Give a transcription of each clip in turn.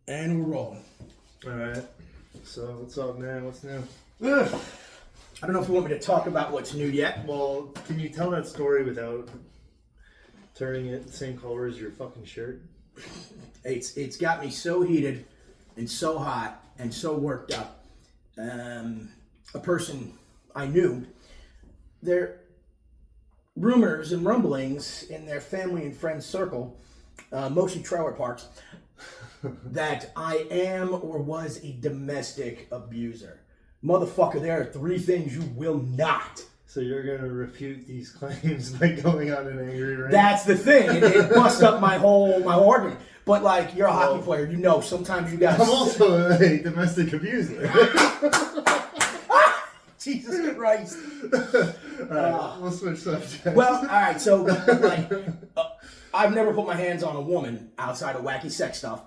And we're rolling. All right. So what's up, man? What's new? Ugh. I don't know if you want me to talk about what's new yet. Well, can you tell that story without turning it the same color as your fucking shirt? It's got me so heated and so hot and so worked up. A person I knew, there rumors and rumblings in their family and friends circle, mostly trailer parks, that I am or was a domestic abuser. Motherfucker, there are 3 things you will not. So you're gonna refute these claims by going on an angry rant? That's the thing. It busts up my whole argument. But like, you're a hockey player, you know. Sometimes you guys. I'm also a domestic abuser. Jesus Christ. All right, we'll switch subjects. Well, all right. So like, I've never put my hands on a woman outside of wacky sex stuff.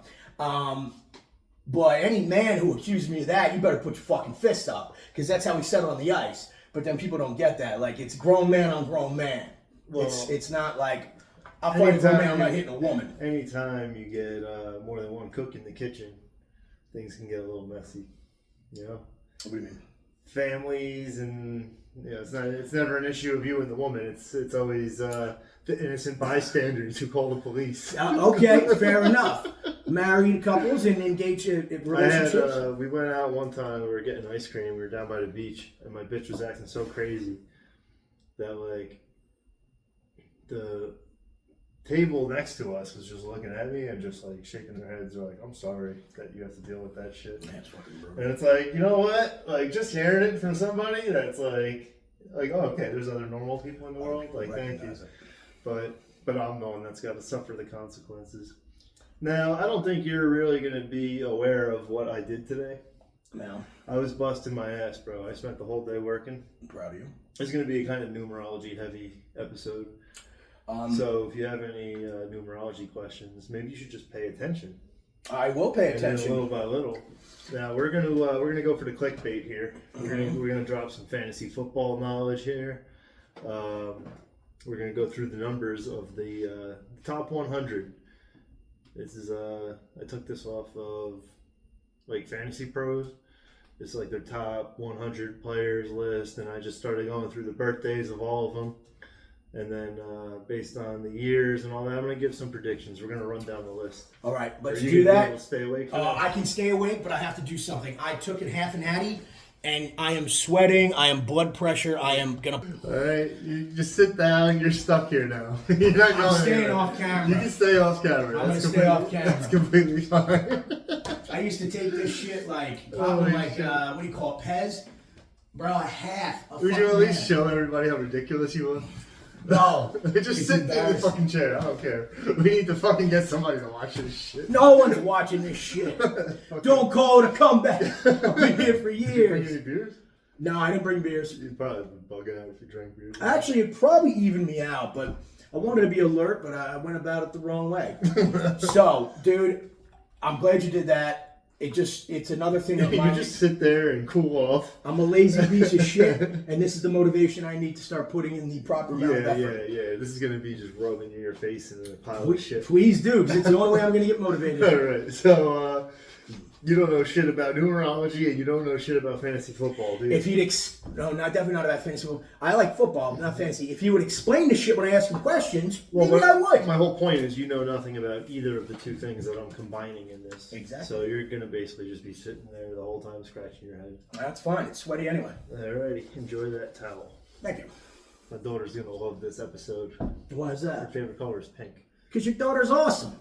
But any man who accuses me of that, you better put your fucking fist up, because that's how we settle on the ice. But then people don't get that. Like, it's grown man on grown man. Well, it's not like I'll fight a grown man. I'm not hitting a woman. Anytime you get more than one cook in the kitchen, things can get a little messy. You know. What do you mean? Families and it's never an issue of you and the woman. It's always the innocent bystanders who call the police. Okay, fair enough. Married couples and engaged in relationships. We went out one time. We were getting ice cream. We were down by the beach, and my bitch was acting so crazy that like the table next to us was just looking at me and just like shaking their heads. They're like, "I'm sorry that you have to deal with that shit." That's fucking brutal. And it's like, you know what? Like, just hearing it from somebody that's like, oh, okay, there's other normal people in the world. Like, thank you. But I'm the one that's got to suffer the consequences. Now, I don't think you're really going to be aware of what I did today. No. I was busting my ass, bro. I spent the whole day working. I'm proud of you. It's going to be a kind of numerology-heavy episode. So if you have any numerology questions, maybe you should just pay attention. I will pay attention. Little by little. Now we're gonna go for the clickbait here. We're gonna drop some fantasy football knowledge here. We're gonna go through the numbers of the top 100. This is I took this off of like Fantasy Pros. It's like their top 100 players list, and I just started going through the birthdays of all of them. And then based on the years and all that, I'm going to give some predictions. We're going to run down the list. All right, but Are to you do gonna that, be able to stay awake for that? I can stay awake, but I have to do something. I took it half an Addy, and I am sweating. I am blood pressure. I am going to... All right, you just sit down. You're stuck here now. You're not going I'm staying anywhere. off camera. You can stay off camera. I'm going to stay off camera. That's completely fine. I used to take this shit like, Holy like shit. what do you call it, Pez? Bro, a half. Would you at least show everybody how ridiculous you were? No. Just sit in the fucking chair. I don't care. We need to fucking get somebody to watch this shit. No one's watching this shit. Don't call it a comeback. I've been here for Did you bring years. any beers? No, I didn't bring beers. You'd probably be bugging out if you drank beers. Actually, it probably evened me out, but I wanted to be alert, but I went about it the wrong way. So, dude, I'm glad you did that. It's another thing of mine. You just sit there and cool off. I'm a lazy piece of shit, and this is the motivation I need to start putting in the proper amount of effort. Yeah. This is gonna be just rubbing in your face in a pile of shit. Please do, because it's the only way I'm gonna get motivated. All right. So you don't know shit about numerology, and you don't know shit about fantasy football, do you? If he'd definitely not about fantasy football. I like football, but not fantasy. If he would explain the shit when I ask him questions, maybe I would. My whole point is you know nothing about either of the two things that I'm combining in this. Exactly. So you're gonna basically just be sitting there the whole time scratching your head. That's fine. It's sweaty anyway. Alrighty, enjoy that towel. Thank you. My daughter's gonna love this episode. Why is Her that? favorite color is pink. Because your daughter's awesome.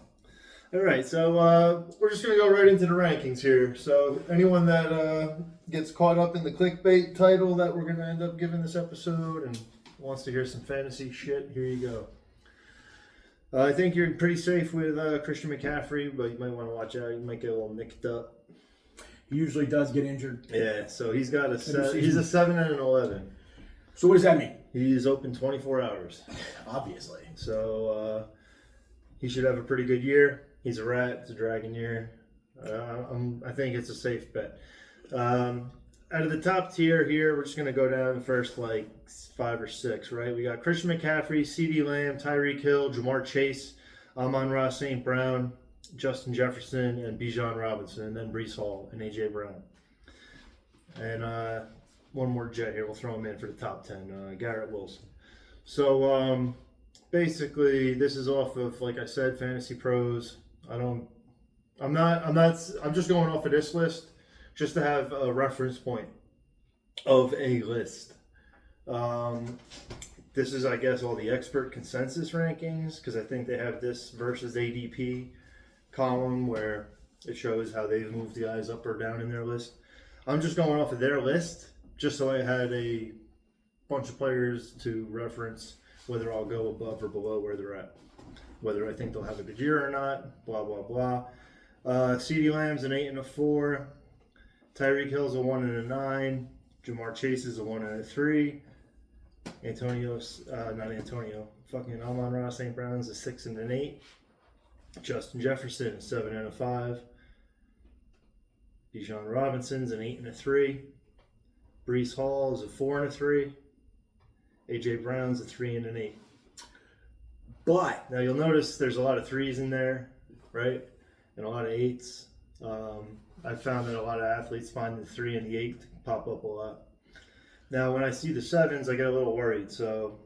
All right, so we're just going to go right into the rankings here. So anyone that gets caught up in the clickbait title that we're going to end up giving this episode and wants to hear some fantasy shit, here you go. I think you're pretty safe with Christian McCaffrey, but you might want to watch out. You might get a little nicked up. He usually does get injured. Yeah, so he's got he's a 7 and an 11. So what does that mean? He's open 24 hours. Obviously. So he should have a pretty good year. He's a rat. It's a dragon year. I think it's a safe bet. Out of the top tier here, we're just going to go down the first like 5 or 6, right? We got Christian McCaffrey, CeeDee Lamb, Tyreek Hill, Jamar Chase, Amon-Ra St. Brown, Justin Jefferson, and Bijan Robinson, and then Breece Hall and A.J. Brown. And one more Jet here. We'll throw him in for the top 10. Garrett Wilson. So basically, this is off of, like I said, Fantasy Pros. I'm just going off of this list just to have a reference point of a list. This is, I guess, all the expert consensus rankings, because I think they have this versus ADP column where it shows how they've moved the guys up or down in their list. I'm just going off of their list, just so I had a bunch of players to reference whether I'll go above or below where they're at, whether I think they'll have a good year or not, blah, blah, blah. CeeDee Lamb's an 8 and a 4. Tyreek Hill's a 1 and a 9. Jamar Chase is a 1 and a 3. Fucking Amon-Ra St. Brown's a 6 and an 8. Justin Jefferson is 7 and a 5. Bijan Robinson's an 8 and a 3. Breece Hall is a 4 and a 3. A.J. Brown's a 3 and an 8. But now you'll notice there's a lot of 3s in there, right? And a lot of 8s. I've found that a lot of athletes find the 3 and the 8 pop up a lot. Now, when I see the 7s, I get a little worried. So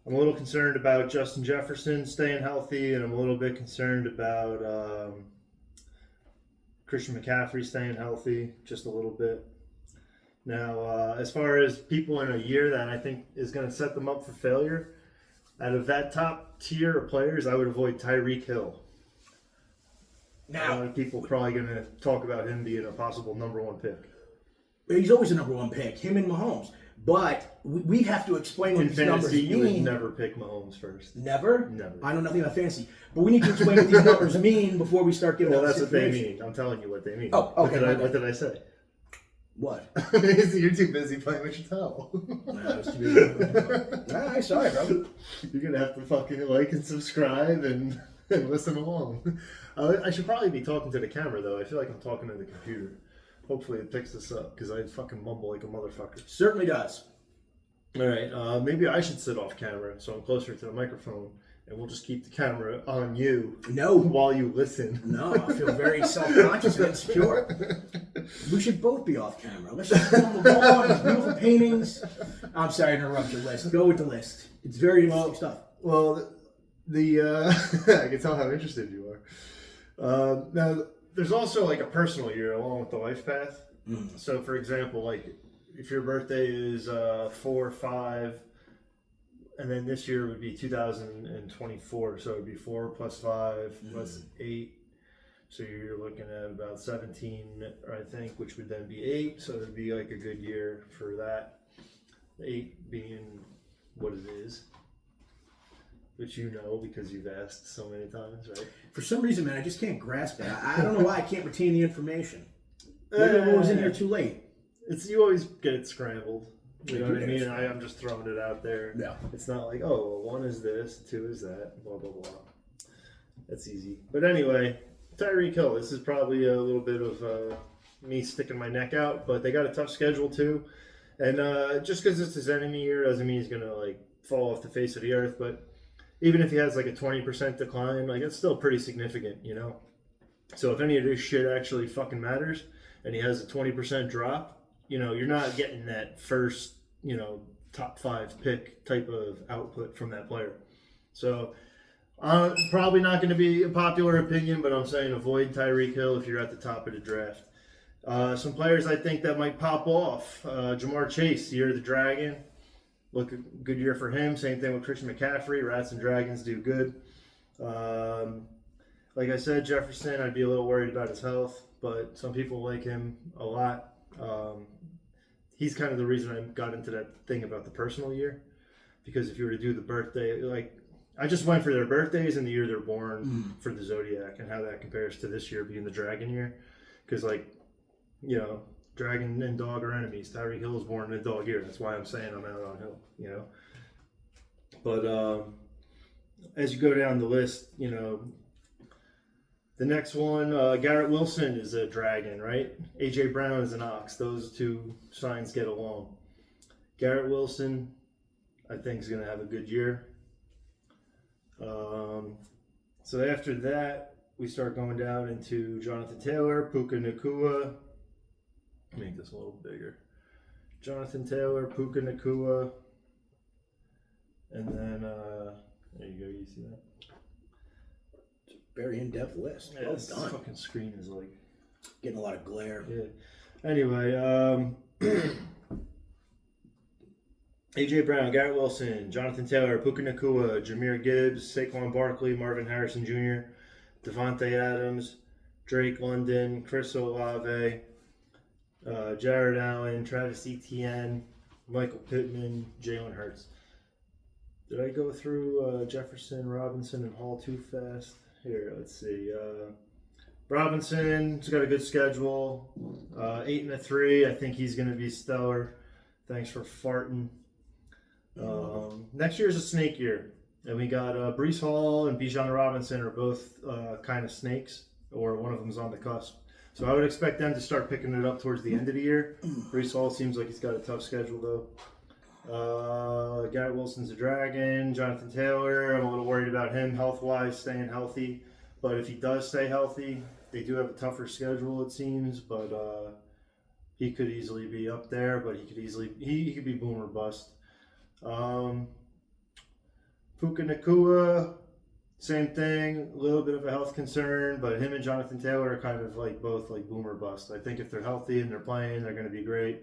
I'm a little concerned about Justin Jefferson staying healthy, and I'm a little bit concerned about Christian McCaffrey staying healthy, just a little bit. Now, as far as people in a year that I think is going to set them up for failure, out of that top tier of players, I would avoid Tyreek Hill. now, A lot of people are probably going to talk about him being a possible number 1 pick. he's always a number 1 pick, him and Mahomes. But we have to explain what In these numbers fantasy, you would mean. never pick Mahomes first. Never? Never. I know nothing about fantasy. But we need to explain what these numbers mean before we start giving Well, out that's this what they information. mean. I'm telling you what they mean. Oh, okay, What did I say? What? You're too busy playing with your towel. I was too busy. Nah, sorry, bro. You're going to have to fucking like and subscribe and listen along. I should probably be talking to the camera, though. I feel like I'm talking to the computer. Hopefully it picks this up, because I fucking mumble like a motherfucker. Certainly does. All right, maybe I should sit off camera so I'm closer to the microphone, and we'll just keep the camera on you No. while you listen. No, I feel very self-conscious and insecure. We should both be off camera. Let's just film the wall, these beautiful paintings. I'm sorry to interrupt your list. Go with the list. It's very interesting stuff. Well, I can tell how interested you are. Now, there's also like a personal year along with the life path. So, for example, like if your birthday is 4/5, and then this year would be 2024, so it would be 4 plus 5 plus 8. So you're looking at about 17, I think, which would then be 8. So it'd be like a good year for that. 8 being what it is, which you know because you've asked so many times, right? For some reason, man, I just can't grasp it. I don't know why I can't retain the information. Maybe I was in here too late. You always get it scrambled. You know You what I do. mean? I'm just throwing it out there. Yeah. It's not like, oh, well, 1 is this, 2 is that, blah, blah, blah. That's easy. But anyway, Tyreek Hill, this is probably a little bit of me sticking my neck out, but they got a tough schedule too. And just because it's his enemy year doesn't mean he's going to like fall off the face of the earth. But even if he has like a 20% decline, like it's still pretty significant, you know? So if any of this shit actually fucking matters and he has a 20% drop, you know, you're not getting that first, you know, top 5 pick type of output from that player. So probably not going to be a popular opinion, but I'm saying avoid Tyreek Hill if you're at the top of the draft. Some players I think that might pop off. Jamar Chase, year of the Dragon. Look, a good year for him. Same thing with Christian McCaffrey. Rats and Dragons do good. Like I said, Jefferson, I'd be a little worried about his health, but some people like him a lot. He's kind of the reason I got into that thing about the personal year, because if you were to do the birthday, like I just went for their birthdays and the year they're born for the Zodiac and how that compares to this year being the Dragon year. Because like, you know, Dragon and dog are enemies. Tyreek Hill was born in a dog year. That's why I'm saying I'm out on Hill, you know. But as you go down the list, you know, the next one, Garrett Wilson is a Dragon, right? A.J. Brown is an Ox. Those two signs get along. Garrett Wilson, I think, is going to have a good year. So after that, we start going down into Jonathan Taylor, Puka Nakua. Make this a little bigger. Jonathan Taylor, Puka Nakua, and then there you go. You see that? Very in-depth list. Yeah, Well this done. fucking screen is like Getting a lot of glare. yeah. Anyway, AJ Brown, Garrett Wilson, Jonathan Taylor, Puka Nakua, Jahmyr Gibbs, Saquon Barkley, Marvin Harrison Jr., Devontae Adams, Drake London, Chris Olave, Jared Allen, Travis Etienne, Michael Pittman, Jalen Hurts. Did I go through Jefferson, Robinson, and Hall too fast? Here, let's see. Robinson's got a good schedule. 8-3. I think he's going to be stellar. Thanks for farting. Next year's a snake year. And we got Breece Hall and Bijan Robinson are both kind of snakes, or one of them's on the cusp. So I would expect them to start picking it up towards the end of the year. Breece Hall seems like he's got a tough schedule, though. Garrett Wilson's a dragon. Jonathan Taylor, I'm a little worried about him health-wise, staying healthy. But if he does stay healthy, they do have a tougher schedule, it seems. But he could easily be up there. But he could be boom or bust. Puka Nakua, same thing. A little bit of a health concern, but him and Jonathan Taylor are kind of like both like boom or bust. I think if they're healthy and they're playing, they're going to be great.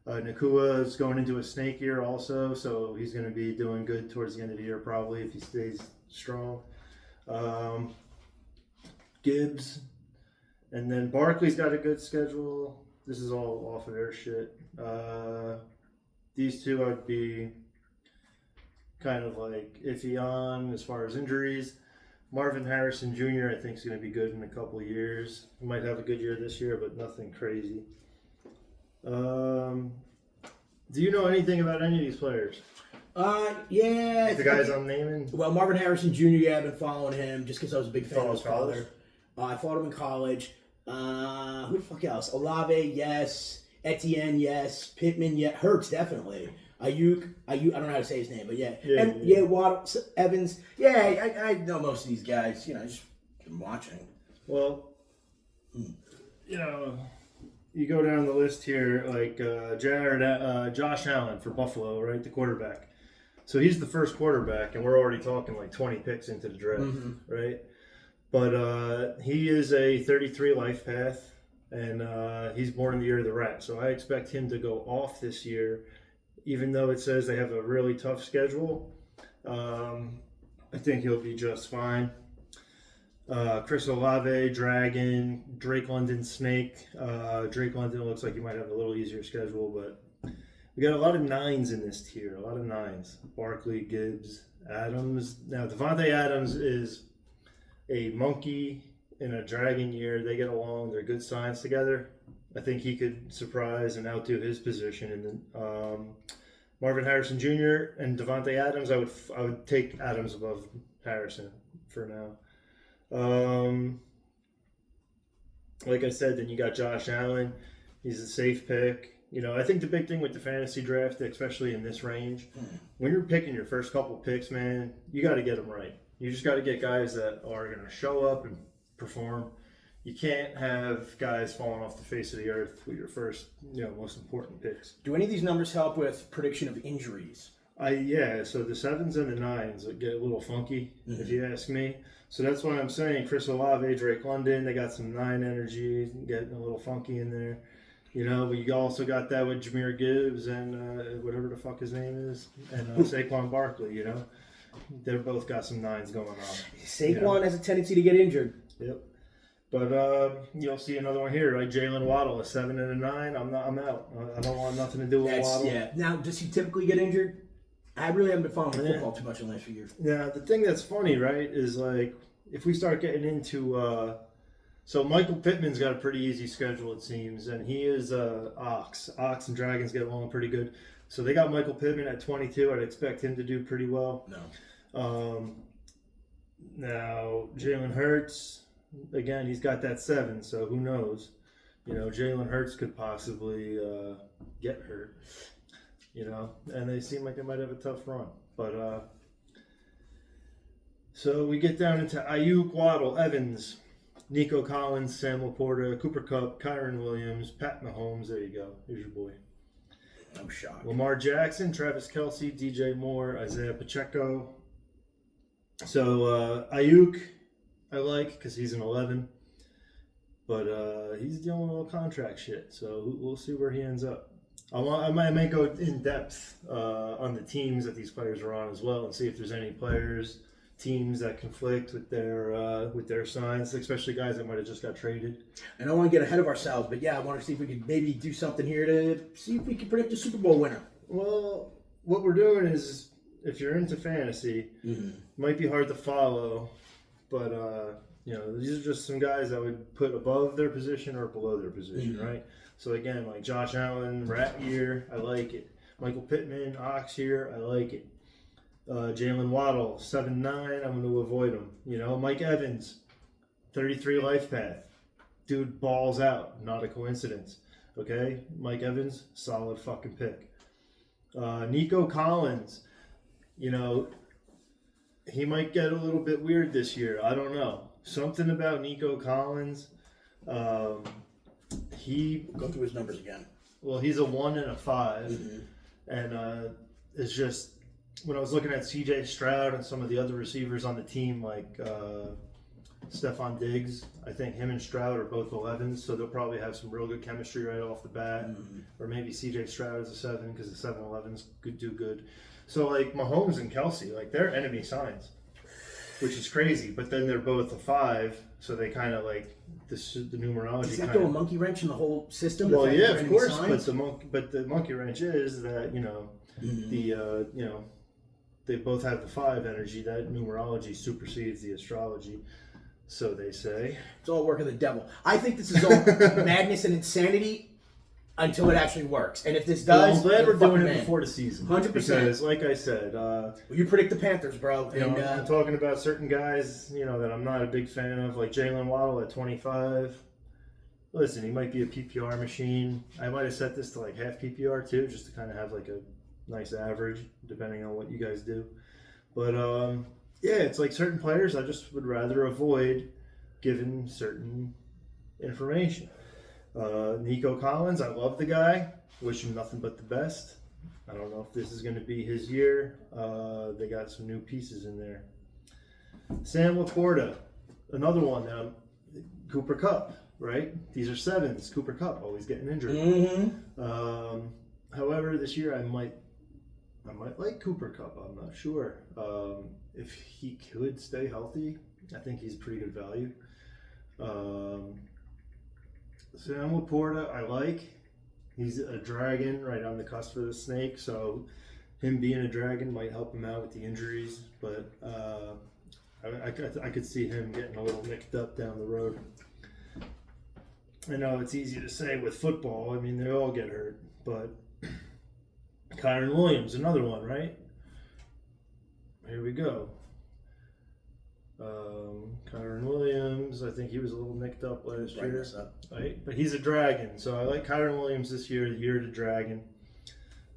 Nakua is going into a snake year also, so he's going to be doing good towards the end of the year probably if he stays strong. Gibbs, and then Barkley's got a good schedule. This is all off of their shit. These two I'd be kind of like iffy on as far as injuries. Marvin Harrison Jr. I think is going to be good in a couple of years. He might have a good year this year, but nothing crazy. Do you know anything about any of these players? Yeah. The guys I'm naming? Well, Marvin Harrison Jr., yeah, I've been following him just because I was a big fan of his College? father. I followed him in college. Who the fuck else? Olave, yes. Etienne, yes. Pittman, yeah. Hurts, definitely. Ayuk, I don't know how to say his name, but yeah. Waddle, Evans. Yeah, I know most of these guys. You know, just been watching. Well, you know, you go down the list here, like Josh Allen for Buffalo, right? The quarterback. So he's the first quarterback, and we're already talking like 20 picks into the draft, right? But he is a 33 life path, and he's born in the year of the rat. So I expect him to go off this year, even though it says they have a really tough schedule. I think he'll be just fine. Chris Olave, Dragon, Drake London, Snake. Drake London looks like he might have a little easier schedule, but we got a lot of nines in this tier, a lot of nines. Barkley, Gibbs, Adams. Now, Devontae Adams is a monkey in a dragon year. They get along. They're good signs together. I think he could surprise and outdo his position. And then Marvin Harrison Jr. and Devontae Adams, I would take Adams above Harrison for now. Like I said, then you got Josh Allen. He's a safe pick. You know, I think the big thing with the fantasy draft, especially in this range, when you're picking your first couple picks, man, you got to get them right. You just got to get guys that are going to show up and perform. You can't have guys falling off the face of the earth with your first, most important picks. Do any of these numbers help with prediction of injuries? Yeah, so the 7s and the 9s get a little funky, if you ask me. So that's why I'm saying Chris Olave, Drake London, they got some 9 energy, getting a little funky in there. But you also got that with Jahmyr Gibbs and whatever the fuck his name is, and Saquon Barkley, They've both got some 9s going on. Saquon has a tendency to get injured. Yep. But you'll see another one here, right? Jalen Waddle, a 7 and a 9. I'm out. I don't want nothing to do with Waddle. Yeah. Now, does he typically get injured? I really haven't been following football too much in the last few years. Yeah, the thing that's funny, right, is like if we start getting into so Michael Pittman's got a pretty easy schedule, it seems, and he is Ox. Ox and Dragons get along pretty good. So they got Michael Pittman at 22. I'd expect him to do pretty well. No. Now, Jalen Hurts, again, he's got that 7, so who knows? Jalen Hurts could possibly get hurt, and they seem like they might have a tough run. But so we get down into Ayuk, Waddle, Evans, Nico Collins, Sam Laporta, Cooper Kupp, Kyron Williams, Pat Mahomes. There you go. Here's your boy. I'm shocked. Lamar Jackson, Travis Kelce, DJ Moore, Isaiah Pacheco. So Ayuk, I like because he's an 11. But he's dealing with a little contract shit. So we'll see where he ends up. I might go in depth on the teams that these players are on as well and see if there's any teams that conflict with their signs, especially guys that might have just got traded. I don't want to get ahead of ourselves, but yeah, I want to see if we could maybe do something here to see if we can predict the Super Bowl winner. Well, what we're doing is, if you're into fantasy, might be hard to follow, but these are just some guys that would put above their position or below their position, right? So again, like Josh Allen, rat year, I like it. Michael Pittman, ox year, I like it. Jalen Waddle, 7'9", I'm going to avoid him. Mike Evans, 33 life path. Dude balls out, not a coincidence. Okay? Mike Evans, solid fucking pick. Nico Collins, he might get a little bit weird this year. I don't know. Something about Nico Collins. Go through his numbers again. Well, he's a 1 and a 5. And it's just, when I was looking at CJ Stroud and some of the other receivers on the team, like Stephon Diggs, I think him and Stroud are both 11s, so they'll probably have some real good chemistry right off the bat. Or maybe CJ Stroud is a 7 because the 7-11s could do good. So like Mahomes and Kelce, like they're enemy signs, which is crazy. But then they're both a 5, so they kind of like the numerology. Does that throw a monkey wrench in the whole system? Well, yeah, of course. But the monkey wrench is that they both have the 5 energy. That numerology supersedes the astrology, so they say. It's all work of the devil. I think this is all madness and insanity until it actually works. And if this does, I'm glad we're doing it before the season. 100%. Because, like I said, you predict the Panthers, bro. I'm talking about certain guys, that I'm not a big fan of, like Jalen Waddle at 25. Listen, he might be a PPR machine. I might have set this to like half PPR too, just to kind of have like a nice average, depending on what you guys do. But it's like certain players I just would rather avoid given certain information. Nico Collins, I love the guy. Wish him nothing but the best. I don't know if this is going to be his year. They got some new pieces in there. Sam Laporta, another one. Cooper Kupp, right? These are 7s. Cooper Kupp always getting injured. However, this year I might like Cooper Kupp. I'm not sure. If he could stay healthy, I think he's pretty good value. Sam Laporta, I like. He's a dragon right on the cusp of the snake, so him being a dragon might help him out with the injuries. But I could see him getting a little nicked up down the road. I know it's easy to say with football. I mean, they all get hurt, but Kyron Williams, another one, right? Here we go. Kyron Williams, I think he was a little nicked up last year. Right? But he's a dragon, so I like Kyron Williams this year, the year of the dragon.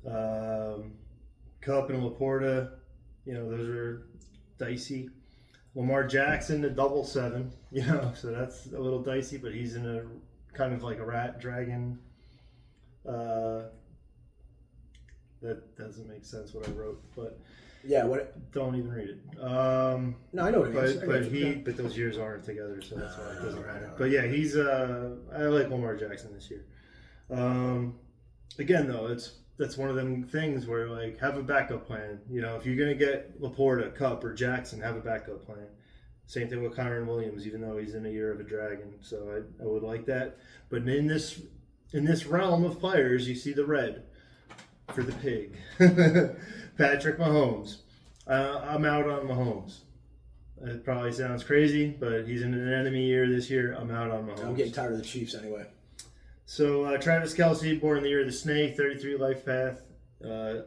Kupp and Laporta, those are dicey. Lamar Jackson, the double 7, so that's a little dicey, but he's in a kind of like a rat dragon. That doesn't make sense what I wrote, but yeah, what? Don't even read it. No, I know what it means. But those years aren't together, so that's why it doesn't matter. But yeah, he's I like Lamar Jackson this year. Again, though, that's one of them things where like have a backup plan. If you're gonna get Laporta, Kupp, or Jackson, have a backup plan. Same thing with Kyron Williams, even though he's in a year of a dragon. So I would like that. But in this realm of players, you see the red for the pig. Patrick Mahomes. I'm out on Mahomes. It probably sounds crazy, but he's in an enemy year this year. I'm out on Mahomes. I'm getting tired of the Chiefs anyway. So Travis Kelce, born in the year of the snake, 33 life path.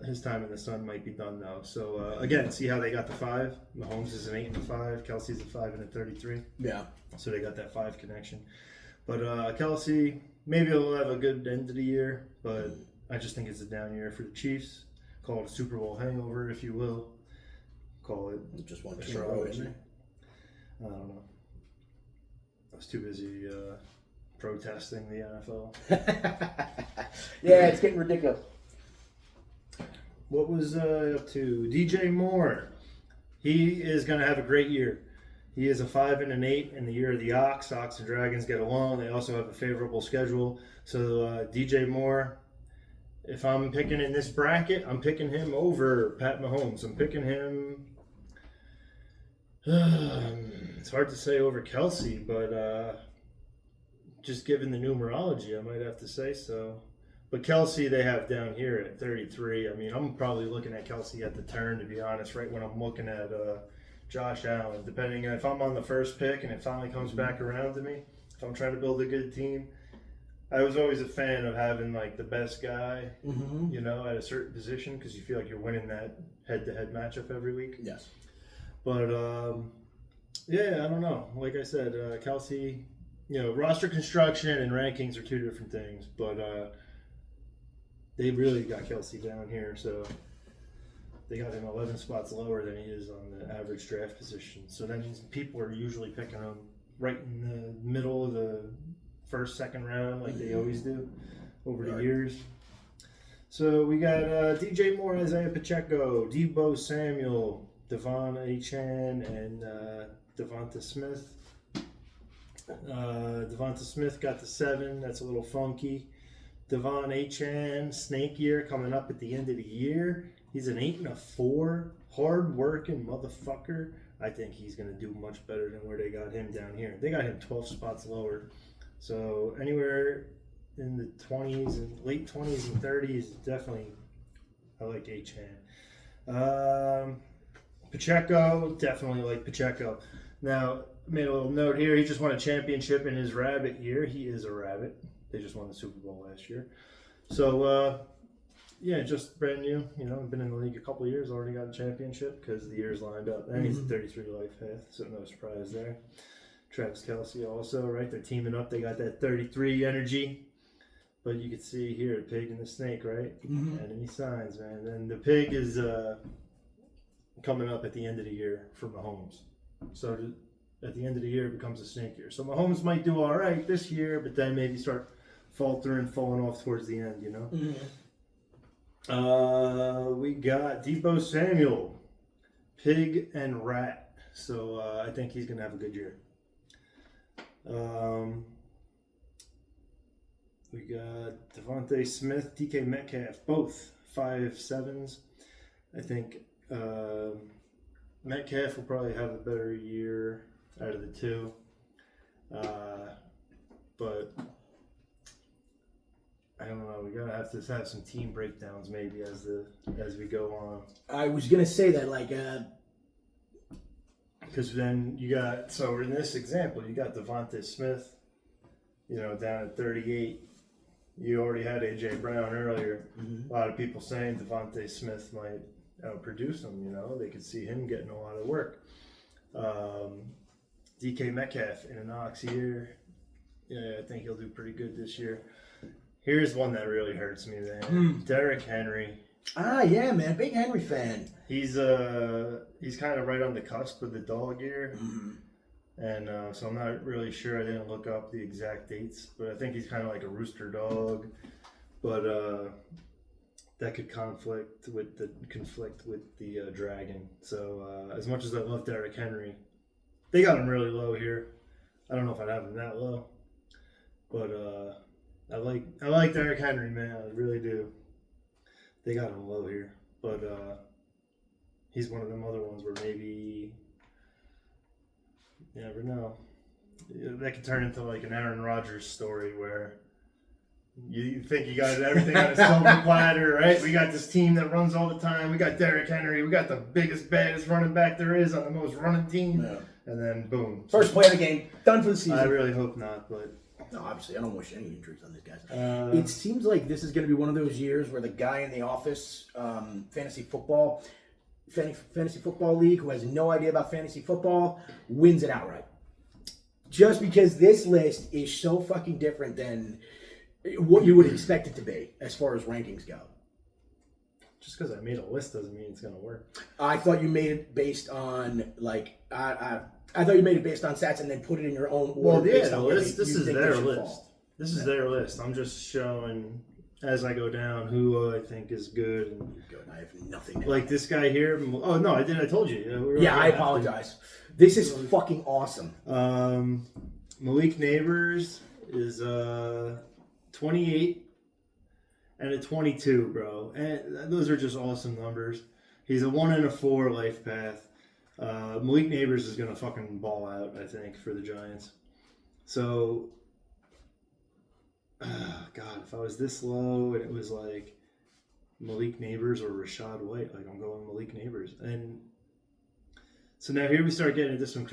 His time in the sun might be done now. So again, see how they got the 5. Mahomes is an 8 and a 5. Kelsey's a 5 and a 33. Yeah. So they got that 5 connection. But Kelce, maybe he'll have a good end of the year, but I just think it's a down year for the Chiefs. Call it a Super Bowl hangover, if you will. Call it just one astrology. I don't was too busy protesting the NFL. Yeah, it's getting ridiculous. What was up to DJ Moore? He is going to have a great year. He is a 5-8 in the year of the Ox. Ox and Dragons get along. They also have a favorable schedule. So DJ Moore, if I'm picking in this bracket, I'm picking him over Pat Mahomes. I'm picking him. It's hard to say over Kelsey, but just given the numerology, I might have to say so. But Kelsey, they have down here at 33. I mean, I'm probably looking at Kelsey at the turn, to be honest, right when I'm looking at Josh Allen. Depending if I'm on the first pick and it finally comes back around to me, if I'm trying to build a good team. I was always a fan of having like the best guy, you know, at a certain position because you feel like you're winning that head-to-head matchup every week. Yes. But, yeah, I don't know. Like I said, Kelsey, you know, roster construction and rankings are two different things. But they really got Kelsey down here. So they got him 11 spots lower than he is on the average draft position. So that means people are usually picking him right in the middle of the first, second round like they always do over the years. So we got DJ Moore, Isaiah Pacheco, Deebo Samuel, Devon Achane, and Devonta Smith. Devonta Smith got the 7. That's a little funky. Devon Achane, snake year coming up at the end of the year. He's an 8 and a 4, hard-working motherfucker. I think he's going to do much better than where they got him down here. They got him 12 spots lower. So anywhere in the 20s and late 20s and 30s, definitely I like Achane. Pacheco, definitely like Pacheco. Now, made a little note here. He just won a championship in his rabbit year. He is a rabbit. They just won the Super Bowl last year. So, yeah, just brand new. You know, been in the league a couple of years, already got a championship because the years lined up. And he's a 33 life path, so no surprise there. Travis Kelsey also, right? They're teaming up. They got that 33 energy. But you can see here, the pig and the snake, right? Enemy signs, man. And the pig is coming up at the end of the year for Mahomes. So at the end of the year, it becomes a snake year. So Mahomes might do all right this year, but then maybe start faltering, falling off towards the end, you know? We got Deebo Samuel, pig and rat. So I think he's going to have a good year. We got Devontae Smith, DK Metcalf, both 5.7s. I think Metcalf will probably have a better year out of the two. But I don't know. We're gonna have to have some team breakdowns maybe as we go on. I was gonna say that because then you got, so in this example, you got Devontae Smith, you know, down at 38. You already had A.J. Brown earlier. A lot of people saying Devontae Smith might outproduce him, you know. They could see him getting a lot of work. DK Metcalf in an Ox year. Yeah, I think he'll do pretty good this year. Here's one that really hurts me, man. Derrick Henry. Ah, yeah, man. Big Henry fan. He's kind of right on the cusp of the dog year. And so I'm not really sure. I didn't look up the exact dates, but I think he's kind of like a rooster dog. But that could conflict with the dragon. So as much as I love Derrick Henry, they got him really low here. I don't know if I'd have him that low, but I like Derrick Henry, man. I really do. They got him low here, but he's one of them other ones where maybe. You never know. That could turn into like an Aaron Rodgers story where you think you got everything on a silver platter, right? We got this team that runs all the time. We got Derrick Henry. We got the biggest, baddest running back there is on the most running team. Yeah. And then, boom. First play of the game. Done for the season. I really hope not, but... No, obviously, I don't wish any injuries on these guys. It seems like this is going to be one of those years where the guy in the office, fantasy football league, who has no idea about fantasy football, wins it outright. Just because this list is so fucking different than what you would expect it to be as far as rankings go. Just because I made a list doesn't mean it's going to work. I thought you made it based on, like, I I thought you made it based on stats and then put it in your own order. Well, yeah, based on where this you is think their they should list. fall. This is their list. I'm just showing as I go down who I think is good. And Good. I have nothing. like this guy here. Oh no, I did. I told you. Yeah, I apologize. This is fucking awesome. Malik Neighbors is 28 and a 22, bro. And those are just awesome numbers. He's a 1 and a 4 life path. Malik Neighbors is gonna fucking ball out, I think, for the Giants. So, God, if I was this low and it was like Malik Neighbors or Rashad White, like I'm going Malik Neighbors. And so now here we start getting into some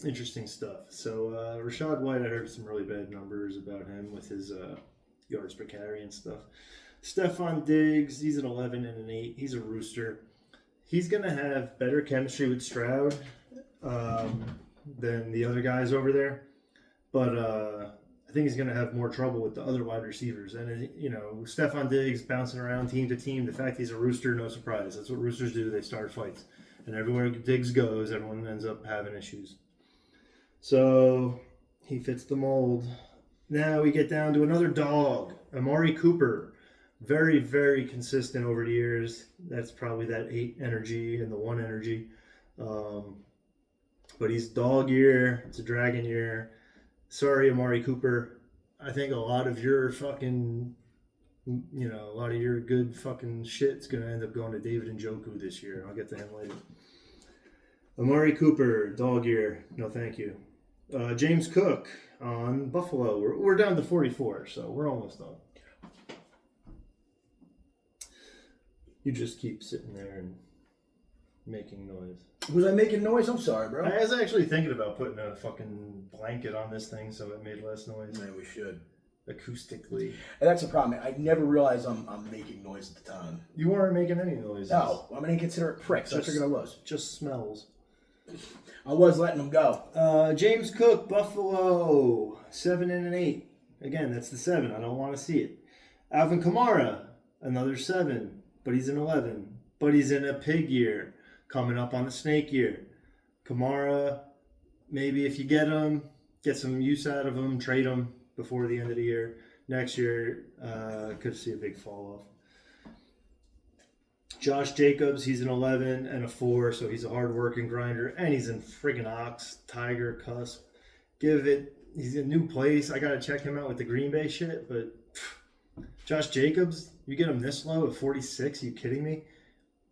interesting stuff. So Rashad White, I heard some really bad numbers about him with his yards per carry and stuff. Stephon Diggs, he's an 11 and an 8. He's a rooster. He's going to have better chemistry with Stroud than the other guys over there. But I think he's going to have more trouble with the other wide receivers. And, you know, Stephon Diggs bouncing around team to team. The fact he's a rooster, no surprise. That's what roosters do. They start fights. And everywhere Diggs goes, everyone ends up having issues. So he fits the mold. Now we get down to another dog, Amari Cooper. Very, very consistent over the years. That's probably that 8 energy and the 1 energy. But he's dog year. It's a dragon year. Sorry, Amari Cooper. I think a lot of your fucking, you know, a lot of your good fucking shit's going to end up going to David Njoku this year. I'll get to him later. Amari Cooper, dog year. No, thank you. James Cook on Buffalo. We're down to 44, so we're almost done. You just keep sitting there and making noise. Was I making noise? I'm sorry, bro. I was actually thinking about putting a fucking blanket on this thing so it made less noise. Yeah, we should. Acoustically. And that's the problem. I never realized I'm making noise at the time. You weren't making any noises. No, I'm going to consider it pricks. I figured I was. Just smells. I was letting them go. James Cook, Buffalo, 7 and an 8. Again, that's the 7. I don't want to see it. Alvin Kamara, another 7, but he's an 11. But he's in a pig year, coming up on the snake year. Kamara, maybe if you get him, get some use out of him, trade him before the end of the year. Next year, could see a big fall off. Josh Jacobs, he's an 11 and a 4, so he's a hard-working grinder, and he's in friggin' ox, tiger, cusp. He's in a new place. I got to check him out with the Green Bay shit, but Josh Jacobs, you get him this low at 46? Are you kidding me?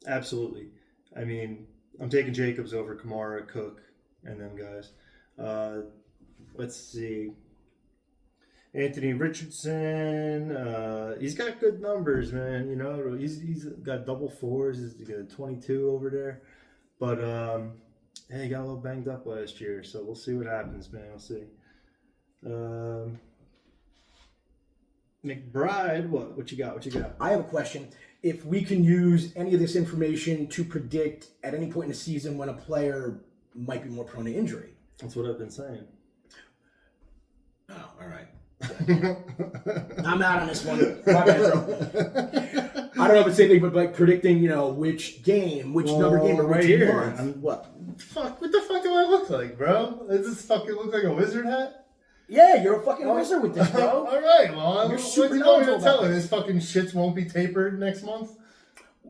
Absolutely. I mean, I'm taking Jacobs over Kamara, Cook, and them guys. Let's see. Anthony Richardson, he's got good numbers, man. You know, he's got double 4s. He's got a 22 over there. But, he got a little banged up last year, so we'll see what happens, man. We'll see. McBride, what you got? I have a question. If we can use any of this information to predict at any point in the season when a player might be more prone to injury. That's what I've been saying. Oh, all right. I'm out on this one. My bad, bro. I don't know if it's anything but like predicting, you know, which number game or right which here. month. What the fuck do I look like, bro? Does this fucking look like a wizard hat? Yeah, you're a fucking wizard with this, bro. All right, well, You're what's super he going to knowledgeable tell about him? This fucking shits won't be tapered next month?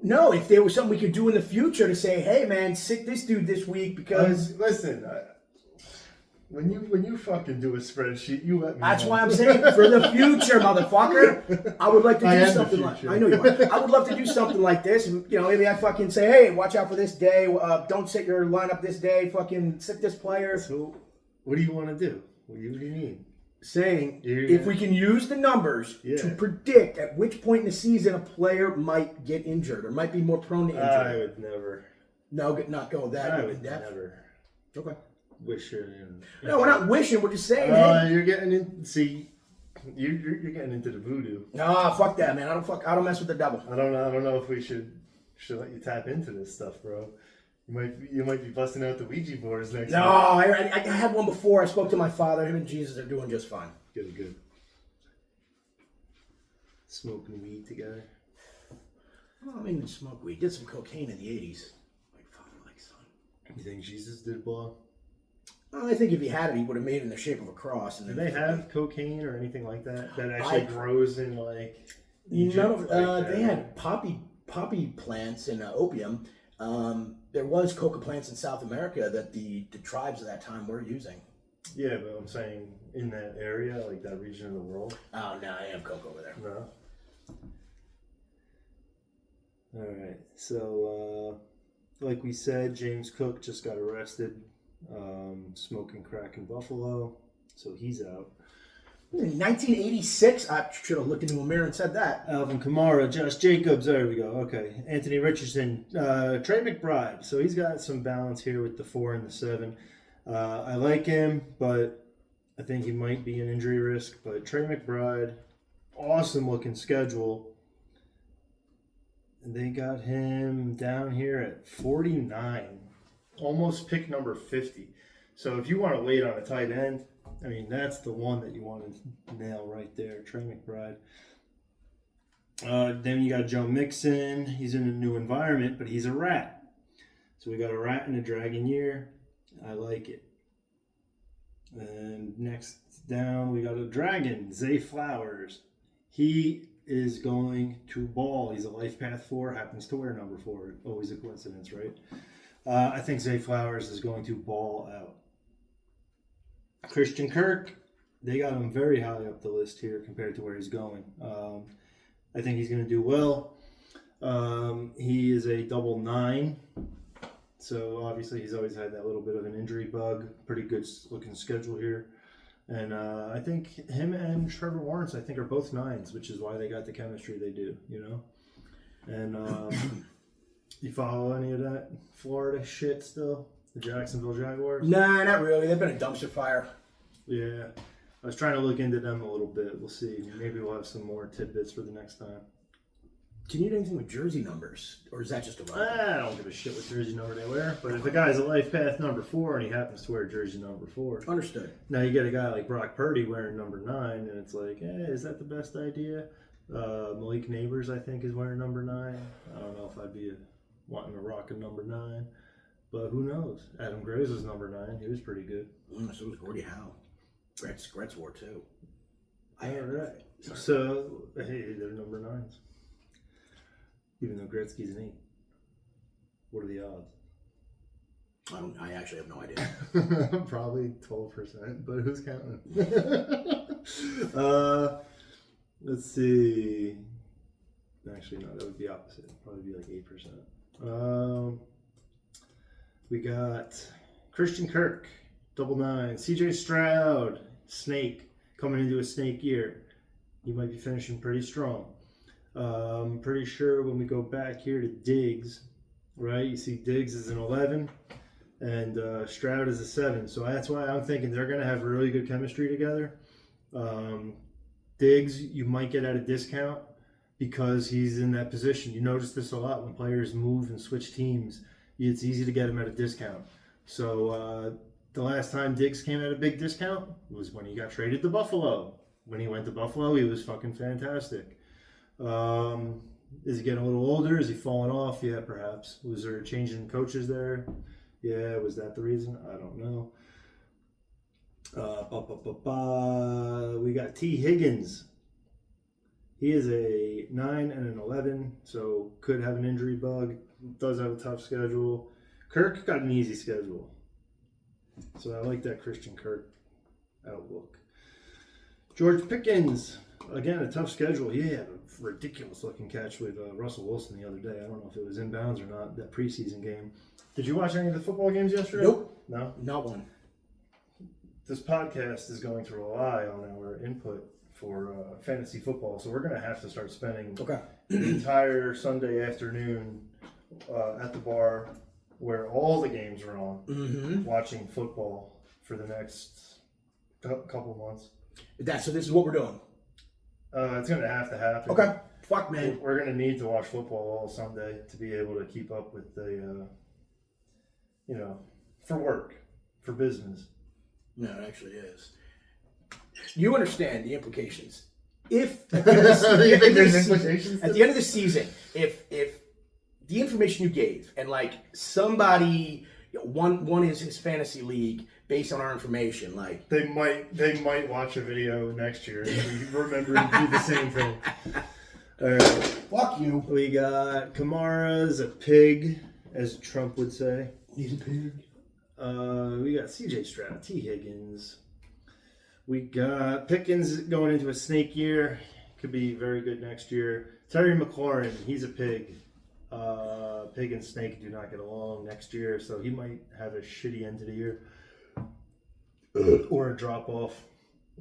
No, if there was something we could do in the future to say, hey, man, sick this dude this week because... Listen, when you fucking do a spreadsheet, you let me That's know. why I'm saying for the future, motherfucker. I would like to do something like... I know you are. I would love to do something like this. And, you know, maybe I fucking say, hey, watch out for this day. Don't set your lineup this day. Fucking sit this player. So, what do you want to do? What do you need? Saying if we can use the numbers to predict at which point in the season a player might get injured or might be more prone to injury. I would never. No, not go that I in would depth. never. Okay. Wish you. No, we're not wishing. We're just saying. Hey. You're getting in. See, you're getting into the voodoo. Nah, fuck that, man. I don't mess with the devil. I don't know if we should let you tap into this stuff, bro. You might be busting out the Ouija boards next. No, I had one before. I spoke to my father. Him and Jesus are doing just fine. Good. Smoking weed together. Well, I mean, smoke weed. Did some cocaine in the 80s. Like father, like son. You think Jesus did blow? I think if he had it, he would have made it in the shape of a cross. And Do then they have cocaine or anything like that actually grows in like Egypt? None of, they had poppy plants and opium. There was coca plants in South America that the tribes of that time were using. Yeah, but I'm saying in that area, like that region of the world. Oh, no, I have coke over there. No. All right. So, like we said, James Cook just got arrested, smoking crack in Buffalo. So he's out. In 1986, I should have looked into a mirror and said that. Alvin Kamara, Josh Jacobs, there we go. Okay. Anthony Richardson, Trey McBride. So he's got some balance here with the 4 and the 7. I like him, but I think he might be an injury risk. But Trey McBride, awesome looking schedule. And they got him down here at 49. Almost pick number 50. So if you want to wait on a tight end, I mean, that's the one that you want to nail right there, Trey McBride. Then you got Joe Mixon. He's in a new environment, but he's a rat. So we got a rat in a dragon year. I like it. And next down, we got a dragon, Zay Flowers. He is going to ball. He's a life path 4, happens to wear number 4. Always a coincidence, right? I think Zay Flowers is going to ball out. Christian Kirk, they got him very high up the list here compared to where he's going. I think he's going to do well. He is a double 9. So obviously he's always had that little bit of an injury bug. Pretty good looking schedule here. And I think him and Trevor Lawrence, I think, are both 9s, which is why they got the chemistry they do, you know? And you follow any of that Florida shit still? The Jacksonville Jaguars? Nah, not really. They've been a dumpster fire. Yeah. I was trying to look into them a little bit. We'll see. Maybe we'll have some more tidbits for the next time. Do you need anything with jersey numbers? Or is that just a run? I don't give a shit what jersey number they wear. But if a guy's a life path number 4 and he happens to wear jersey number 4. Understood. Now you get a guy like Brock Purdy wearing number 9, and it's like, hey, is that the best idea? Malik Neighbors, I think, is wearing number 9. I don't know if I'd be wanting to rock a number 9. But who knows? Adam Graves was number 9. He was pretty good. So was Gordie Howe. Gretz wore 2. All right. So, hey, they're number 9s. Even though Gretzky's an 8. What are the odds? I actually have no idea. Probably 12%, but who's counting? Let's see. Actually, no, that would be opposite. Probably be like 8%. We got Christian Kirk, double 9. CJ Stroud, snake, coming into a snake year. He might be finishing pretty strong. I'm pretty sure when we go back here to Diggs, right? You see Diggs is an 11 and Stroud is a 7. So that's why I'm thinking they're going to have really good chemistry together. Diggs, you might get at a discount because he's in that position. You notice this a lot when players move and switch teams. It's easy to get him at a discount. So the last time Diggs came at a big discount was when he got traded to Buffalo. When he went to Buffalo, he was fucking fantastic. Is he getting a little older? Is he falling off? Yeah, perhaps. Was there a change in coaches there? Yeah, was that the reason? I don't know. We got T. Higgins. He is a 9 and an 11, so could have an injury bug. Does have a tough schedule. Kirk got an easy schedule. So I like that Christian Kirk outlook. George Pickens. Again, a tough schedule. He had a ridiculous looking catch with Russell Wilson the other day. I don't know if it was inbounds or not, that preseason game. Did you watch any of the football games yesterday? Nope. No? Not one. This podcast is going to rely on our input for fantasy football, so we're going to have to start spending the entire Sunday afternoon at the bar where all the games are on, watching football for the next couple months. So this is what we're doing. It's going to happen. Okay. Fuck, man. We're going to need to watch football all Sunday to be able to keep up with the, for work, for business. No, it actually is. You understand the implications. If at the end of the season, if the information you gave and like somebody one is his fantasy league based on our information. Like They might watch a video next year and remember to do the same thing. All right. fuck you. We got Kamara's a pig, as Trump would say. He's a pig. We got CJ Stroud, T. Higgins. We got Pickens going into a snake year. Could be very good next year. Terry McLaurin, he's a pig. Pig and snake do not get along next year, so he might have a shitty end to the year. Or a drop off.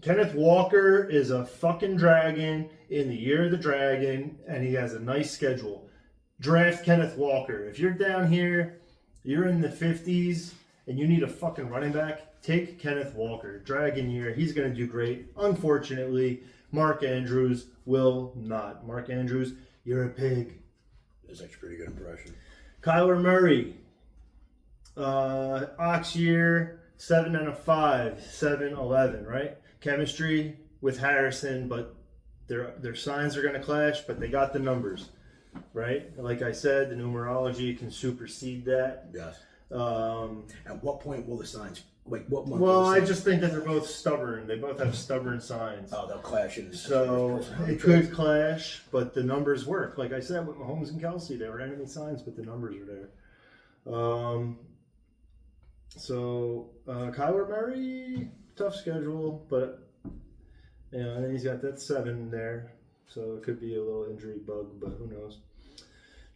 Kenneth Walker is a fucking dragon in the year of the dragon, and he has a nice schedule. Draft Kenneth Walker. If you're down here, you're in the 50s, and you need a fucking running back, take Kenneth Walker. Dragon year, he's going to do great. Unfortunately, Mark Andrews will not. Mark Andrews, you're a pig. That's actually a pretty good impression. Kyler Murray. Ox year, 7 and a 5, 7-11, right? Chemistry with Harrison, but their signs are going to clash, but they got the numbers, right? Like I said, the numerology can supersede that. Yes. At what point will the signs? Like what month? Well, I just think that they're both stubborn. They both have stubborn signs. Oh, they'll clash in. So it could clash, but the numbers work. Like I said with Mahomes and Kelsey, they were enemy signs, but the numbers are there. Kyler Murray, tough schedule, but and then he's got that 7 there, so it could be a little injury bug, but who knows.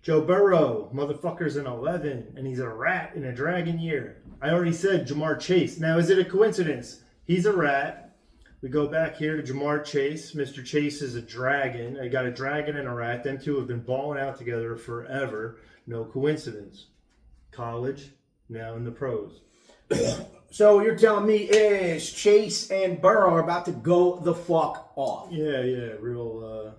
Joe Burrow, motherfucker's an 11, and he's a rat in a dragon year. I already said Jamar Chase. Now, is it a coincidence? He's a rat. We go back here to Jamar Chase. Mr. Chase is a dragon. I got a dragon and a rat. Them two have been balling out together forever. No coincidence. College, now in the pros. So what you're telling me is Chase and Burrow are about to go the fuck off. Yeah, real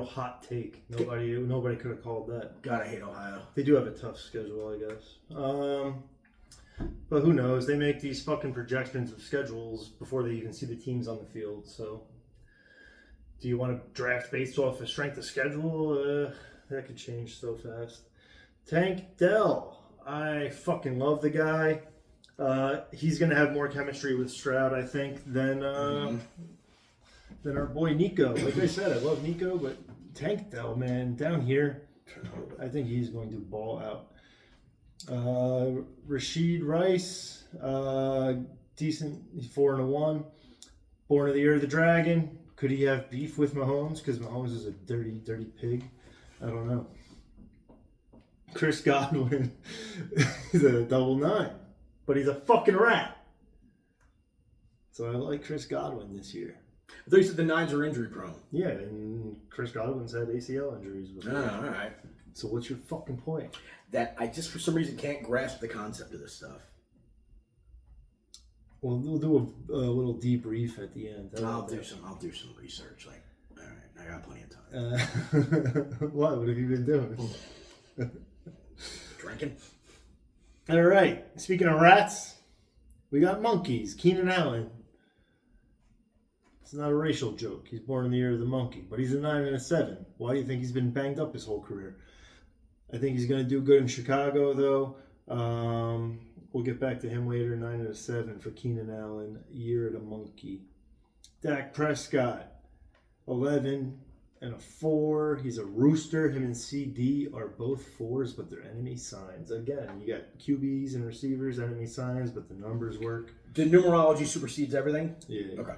hot take. Nobody could have called that. God, I hate Ohio. They do have a tough schedule, I guess. But who knows? They make these fucking projections of schedules before they even see the teams on the field. So, do you want to draft based off of strength of schedule? That could change so fast. Tank Dell. I fucking love the guy. He's going to have more chemistry with Stroud, I think, than our boy Nico. Like I said, I love Nico, but Tank Dell, man, down here, I think he's going to ball out. Rashid Rice, decent, he's 4-1. Born of the Year of the Dragon. Could he have beef with Mahomes? Because Mahomes is a dirty, dirty pig. I don't know. Chris Godwin, he's a 9, but he's a fucking rat. So I like Chris Godwin this year. I thought you said the 9s are injury prone. Yeah, and Chris Godwin's had ACL injuries before. Oh, all right. So what's your fucking point? That I just for some reason can't grasp the concept of this stuff. Well, we'll do a little debrief at the end. I'll do some research. Like, all right, I got plenty of time. What have you been doing? Drinking. All right. Speaking of rats, we got monkeys. Keenan Allen. It's not a racial joke. He's born in the year of the monkey, but he's a 9 and a 7. Why do you think he's been banged up his whole career? I think he's going to do good in Chicago, though. We'll get back to him later. 9 and a 7 for Keenan Allen. Year of the monkey. Dak Prescott. 11 and a 4. He's a rooster. Him and CD are both 4s, but they're enemy signs. Again, you got QBs and receivers, enemy signs, but the numbers work. The numerology supersedes everything? Yeah. Okay.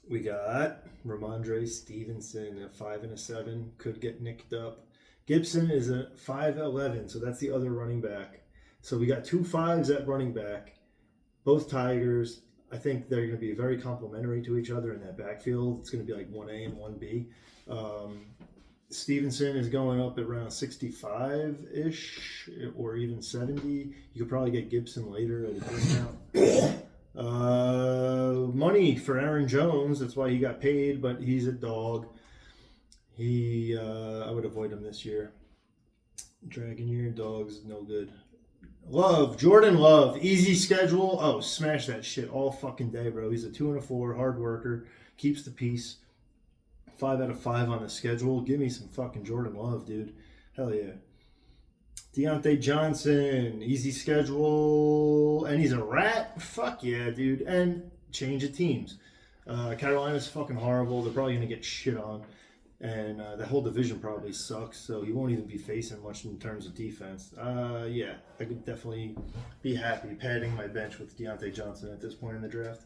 We got Ramondre Stevenson at 5 and a 7. Could get nicked up. Gibson is a 5'11", so that's the other running back. So we got 2 5s at running back. Both Tigers. I think they're going to be very complementary to each other in that backfield. It's going to be like 1A and 1B. Stevenson is going up at around 65-ish or even 70. You could probably get Gibson later at a discount. Money for Aaron Jones. That's why he got paid, but he's a dog. I would avoid him this year. Dragon year, dogs, no good. Jordan Love, easy schedule. Oh, smash that shit all fucking day, bro. He's a 2 and a 4, hard worker, keeps the peace. 5 out of 5 on the schedule. Give me some fucking Jordan Love, dude. Hell yeah. Deontay Johnson, easy schedule, and he's a rat? Fuck yeah, dude. And change of teams. Carolina's fucking horrible. They're probably going to get shit on. And the whole division probably sucks, so he won't even be facing much in terms of defense. Yeah, I could definitely be happy padding my bench with Deontay Johnson at this point in the draft.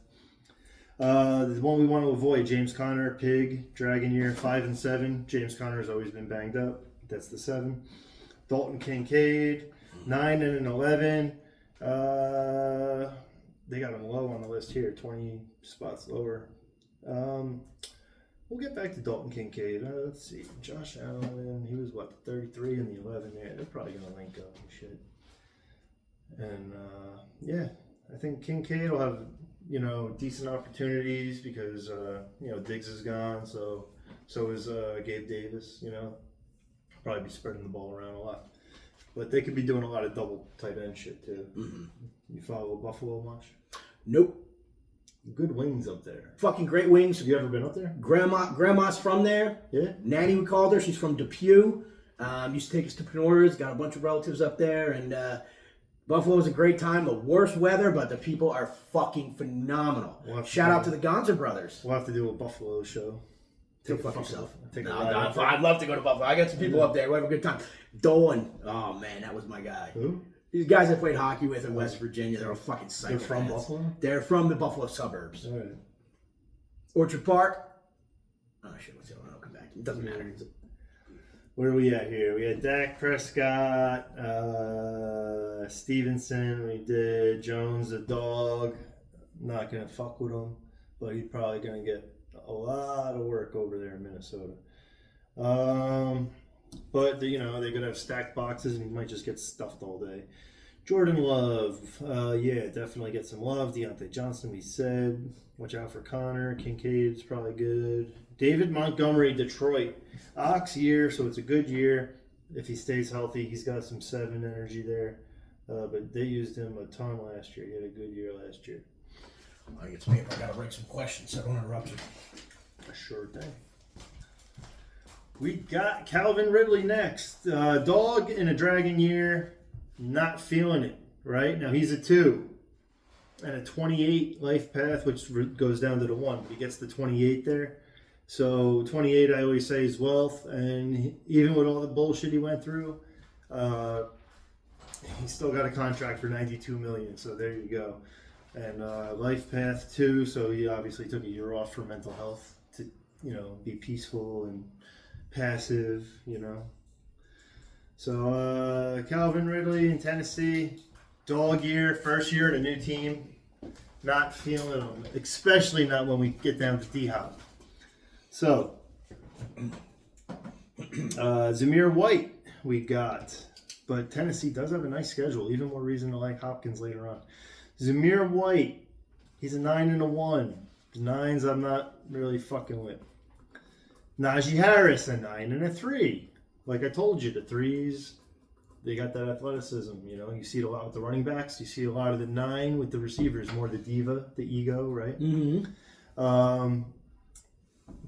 The one we want to avoid, James Conner, Pig, Dragon Year, 5 and 7. James Conner has always been banged up. That's the 7. Dalton Kincaid, 9 and an 11. They got him low on the list here, 20 spots lower. We'll get back to Dalton Kincaid. Let's see. Josh Allen, he was what, 33 and the 11 there. They're probably going to link up and shit. And yeah, I think Kincaid will have, decent opportunities because, Diggs is gone. So is Gabe Davis, probably be spreading the ball around a lot. But they could be doing a lot of double tight end shit too. Mm-hmm. You follow Buffalo much? Nope. Good wings up there. Fucking great wings. Have you ever been up there? Grandma's from there. Yeah. Nanny, we called her. She's from Depew. Used to take us to Penora's. Got a bunch of relatives up there. And Buffalo was a great time. The worst weather, but the people are fucking phenomenal. Shout out to the Gonza brothers. We'll have to do a Buffalo show. Take fuck yourself. No, I'd love to go to Buffalo. I got some people up there. We have a good time. Dolan. Oh, man, that was my guy. Who? These guys I played hockey with in West Virginia, they're all fucking psychopaths. They're from Buffalo? They're from the Buffalo suburbs. All right. Orchard Park. Oh, shit, what's the other one? I'll come back. It doesn't matter. Where are we at here? We had Dak Prescott, Stevenson, we did Jones the dog. Not going to fuck with him, but he's probably going to get a lot of work over there in Minnesota. But, they're going to have stacked boxes and he might just get stuffed all day. Jordan Love. Yeah, definitely get some love. Deontay Johnson, we said. Watch out for Connor. Kincaid's probably good. David Montgomery, Detroit. Ox year, so it's a good year. If he stays healthy, he's got some 7 energy there. But they used him a ton last year. He had a good year last year. I get some paper. I got to write some questions so I don't interrupt you. Sure thing. We got Calvin Ridley next. Dog in a dragon year, not feeling it, right? Now he's a 2 and a 28 life path, which goes down to the 1, but he gets the 28 there. So 28, I always say, is wealth, and even with all the bullshit he went through, he still got a contract for $92 million, so there you go. And life path 2, so he obviously took a year off for mental health to, be peaceful and passive, So Calvin Ridley in Tennessee, dog year, first year at a new team, not feeling them, especially not when we get down to D-Hop. So, Zamir White we got, but Tennessee does have a nice schedule, even more reason to like Hopkins later on. Zamir White, he's a 9 and a 1. The 9s I'm not really fucking with. Najee Harris, a 9 and a 3. Like I told you, the 3s, they got that athleticism. You see it a lot with the running backs. You see a lot of the 9 with the receivers, more the diva, the ego, right? Mm-hmm.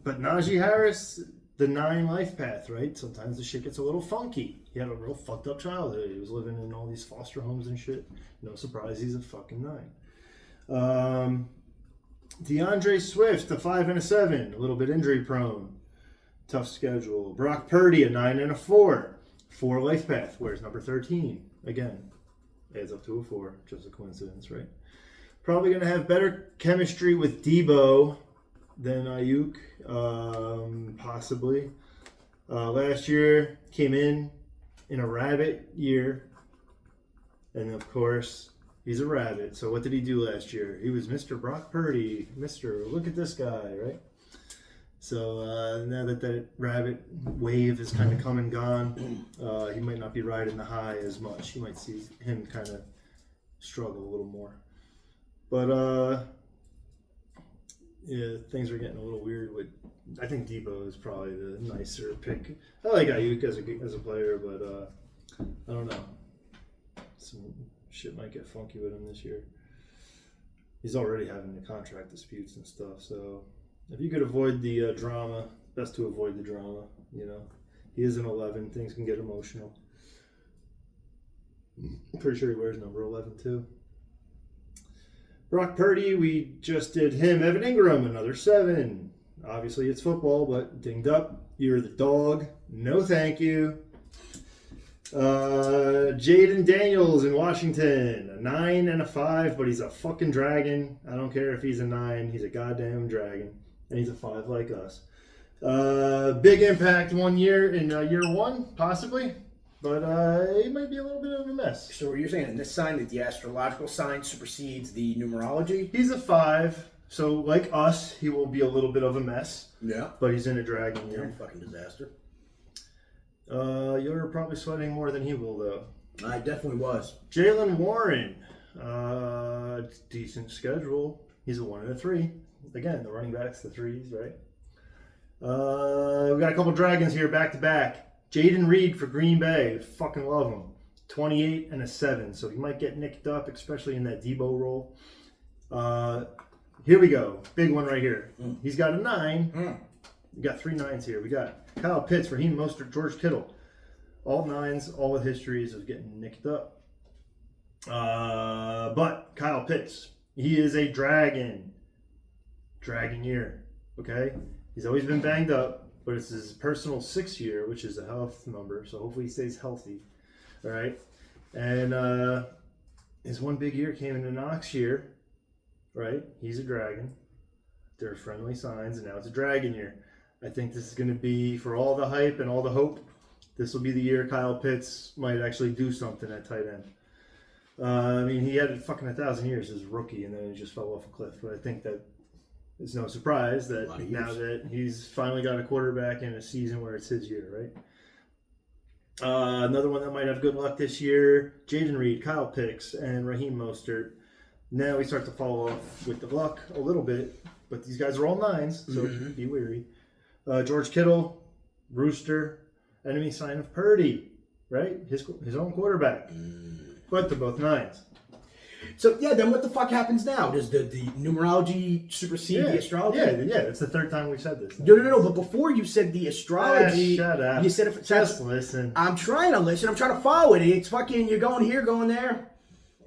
But Najee Harris, the 9 life path, right? Sometimes the shit gets a little funky. He had a real fucked up childhood. He was living in all these foster homes and shit. No surprise, he's a fucking 9. DeAndre Swift, a 5 and a 7, a little bit injury prone. Tough schedule. Brock Purdy, a 9 and a 4. 4 life path. Where's number 13? Again, adds up to a 4. Just a coincidence, right? Probably going to have better chemistry with Debo than Ayuk, possibly. Last year, came in a rabbit year. And, of course, he's a rabbit. So what did he do last year? He was Mr. Brock Purdy. Look at this guy, right? So now that rabbit wave has kind of come and gone, he might not be riding the high as much. You might see him kind of struggle a little more. But yeah, things are getting a little weird with. I think Debo is probably the nicer pick. I like Ayuk as a player, but I don't know. Some shit might get funky with him this year. He's already having the contract disputes and stuff, so. If you could avoid the drama, best to avoid the drama, He is an 11. Things can get emotional. I'm pretty sure he wears number 11 too. Brock Purdy, we just did him. Evan Ingram, another 7. Obviously, it's football, but dinged up. You're the dog. No, thank you. Jaden Daniels in Washington, a 9 and a 5, but he's a fucking dragon. I don't care if he's a 9. He's a goddamn dragon. And he's a 5 like us. Big impact 1 year in year 1, possibly. But it might be a little bit of a mess. So you're saying in this sign that the astrological sign supersedes the numerology? He's a 5, so like us, he will be a little bit of a mess. Yeah. But he's in a dragon You're a year. fucking disaster. You're probably sweating more than he will, though. I definitely was. Jalen Warren, decent schedule. He's a 1 and a 3. Again, the running backs, the 3s, right? We got a couple dragons here back to back. Jaden Reed for Green Bay. Fucking love him. 28 and a 7. So he might get nicked up, especially in that Debo role. Here we go. Big one right here. He's got a 9. We got 3 9s here. We got Kyle Pitts, Raheem Mostert, George Kittle. All 9s, all with histories of getting nicked up. But Kyle Pitts, he is a dragon. Dragon year. Okay? He's always been banged up. But it's his personal 6th year, which is a health number. So hopefully he stays healthy. All right. And his one big year came in the Knox year. Right. He's a dragon. There are friendly signs. And now it's a dragon year. I think this is going to be, for all the hype and all the hope, this will be the year Kyle Pitts might actually do something at tight end. I mean, he had fucking 1,000 years as a rookie, and then he just fell off a cliff. But I think that it's no surprise that now that he's finally got a quarterback in a season where it's his year, right? Another one that might have good luck this year, Jaden Reed, Kyle Pitts, and Raheem Mostert. Now we start to fall off with the luck a little bit, but these guys are all 9s, so be wary. George Kittle, Rooster, enemy sign of Purdy, right? His own quarterback. But they're both 9s. So, yeah, then what the fuck happens now? Does the numerology supersede the astrology? Yeah, it's the 3rd time we've said this. No, but before you said the astrology, shut up. you said it. Just listen. I'm trying to listen. I'm trying to follow it. It's fucking, you're going here, going there.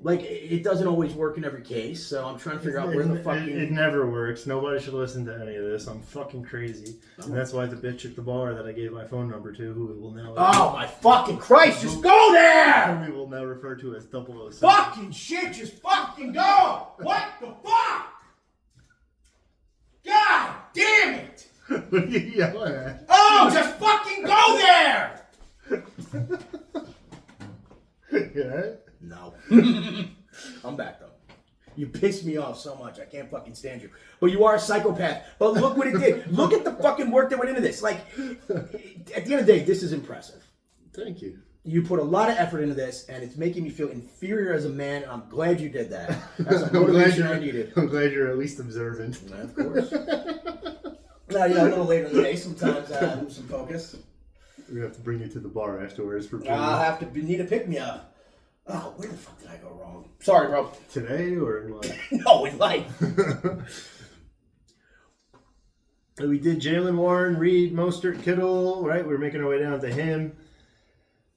Like, it doesn't always work in every case, so I'm trying to figure out where the fucking... It never works. Nobody should listen to any of this. I'm fucking crazy. And that's why the bitch at the bar that I gave my phone number to, who we will now... Oh, my fucking Christ, just go there! Who we will now refer to as 007. Fucking shit, just fucking go! What the fuck? God damn it! What are you yelling at? Oh, just fucking go there! Yeah? No. I'm back though. You piss me off so much. I can't fucking stand you. But you are a psychopath. But look what it did. Look at the fucking work that went into this. Like, at the end of the day, this is impressive. Thank you. You put a lot of effort into this, and it's making me feel inferior as a man. I'm glad you did that. That's a motivation I needed. I'm glad you're at least observant. Of course. Now, yeah, a little later in the day, sometimes I lose some focus. We're going to have to bring you to the bar afterwards for I'll have to need a pick-me-up. Oh, where the fuck did I go wrong? Sorry, bro. Today or in life? No, in life. We did Jalen Warren, Reed, Mostert, Kittle, right? We're making our way down to him.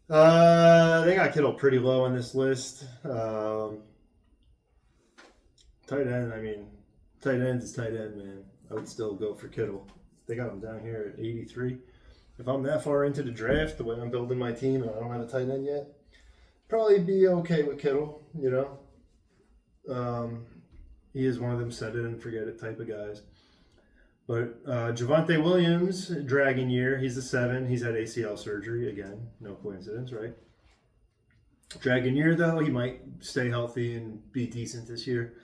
They got Kittle pretty low on this list. Tight end, I mean, tight end is tight end, man. I would still go for Kittle. They got him down here at 83. If I'm that far into the draft, the way I'm building my team, and I don't have a tight end yet, probably be okay with Kittle, you know. He is one of them set it and forget it type of guys. But Javonte Williams, dragon year, he's a 7. He's had ACL surgery again, no coincidence, right? Dragon year though, he might stay healthy and be decent this year.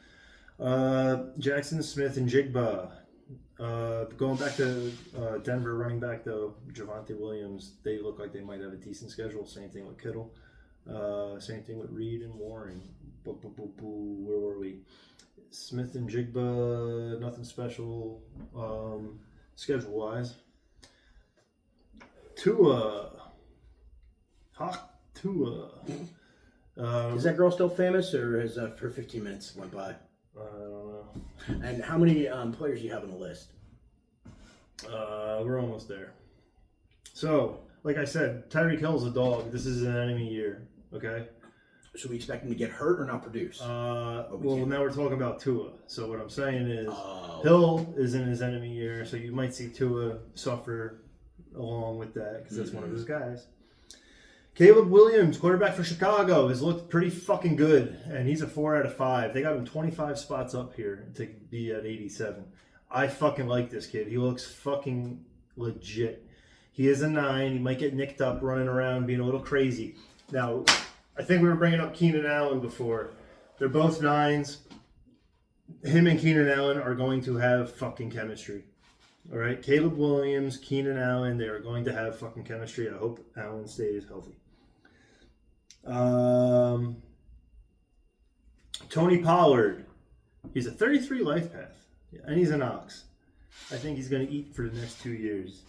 Jackson Smith and Jigba. Going back to Denver running back though, Javonte Williams, they look like they might have a decent schedule. Same thing with Kittle. Same thing with Reed and Warren. Where were we? Smith and Jigba, nothing special schedule-wise. Tua. Is that girl still famous, or has her 15 minutes went by? I don't know. And how many players do you have on the list? We're almost there. So, like I said, Tyreek Hill's a dog. This is an enemy year, okay? So we expect him to get hurt or not produce? Well, now we're talking about Tua. So what I'm saying is Oh. Hill is in his enemy year, so you might see Tua suffer along with that because that's one of his guys. Caleb Williams, quarterback for Chicago, has looked pretty fucking good, and he's a 4 out of 5. They got him 25 spots up here to be at 87. I fucking like this kid. He looks fucking legit. He is a 9. He might get nicked up running around being a little crazy. Now, I think we were bringing up Keenan Allen before. They're both 9s. Him and Keenan Allen are going to have fucking chemistry. All right? Caleb Williams, Keenan Allen, they are going to have fucking chemistry. I hope Allen stays healthy. Tony Pollard. He's a 33 life path. And he's an ox. I think he's going to eat for the next 2 years.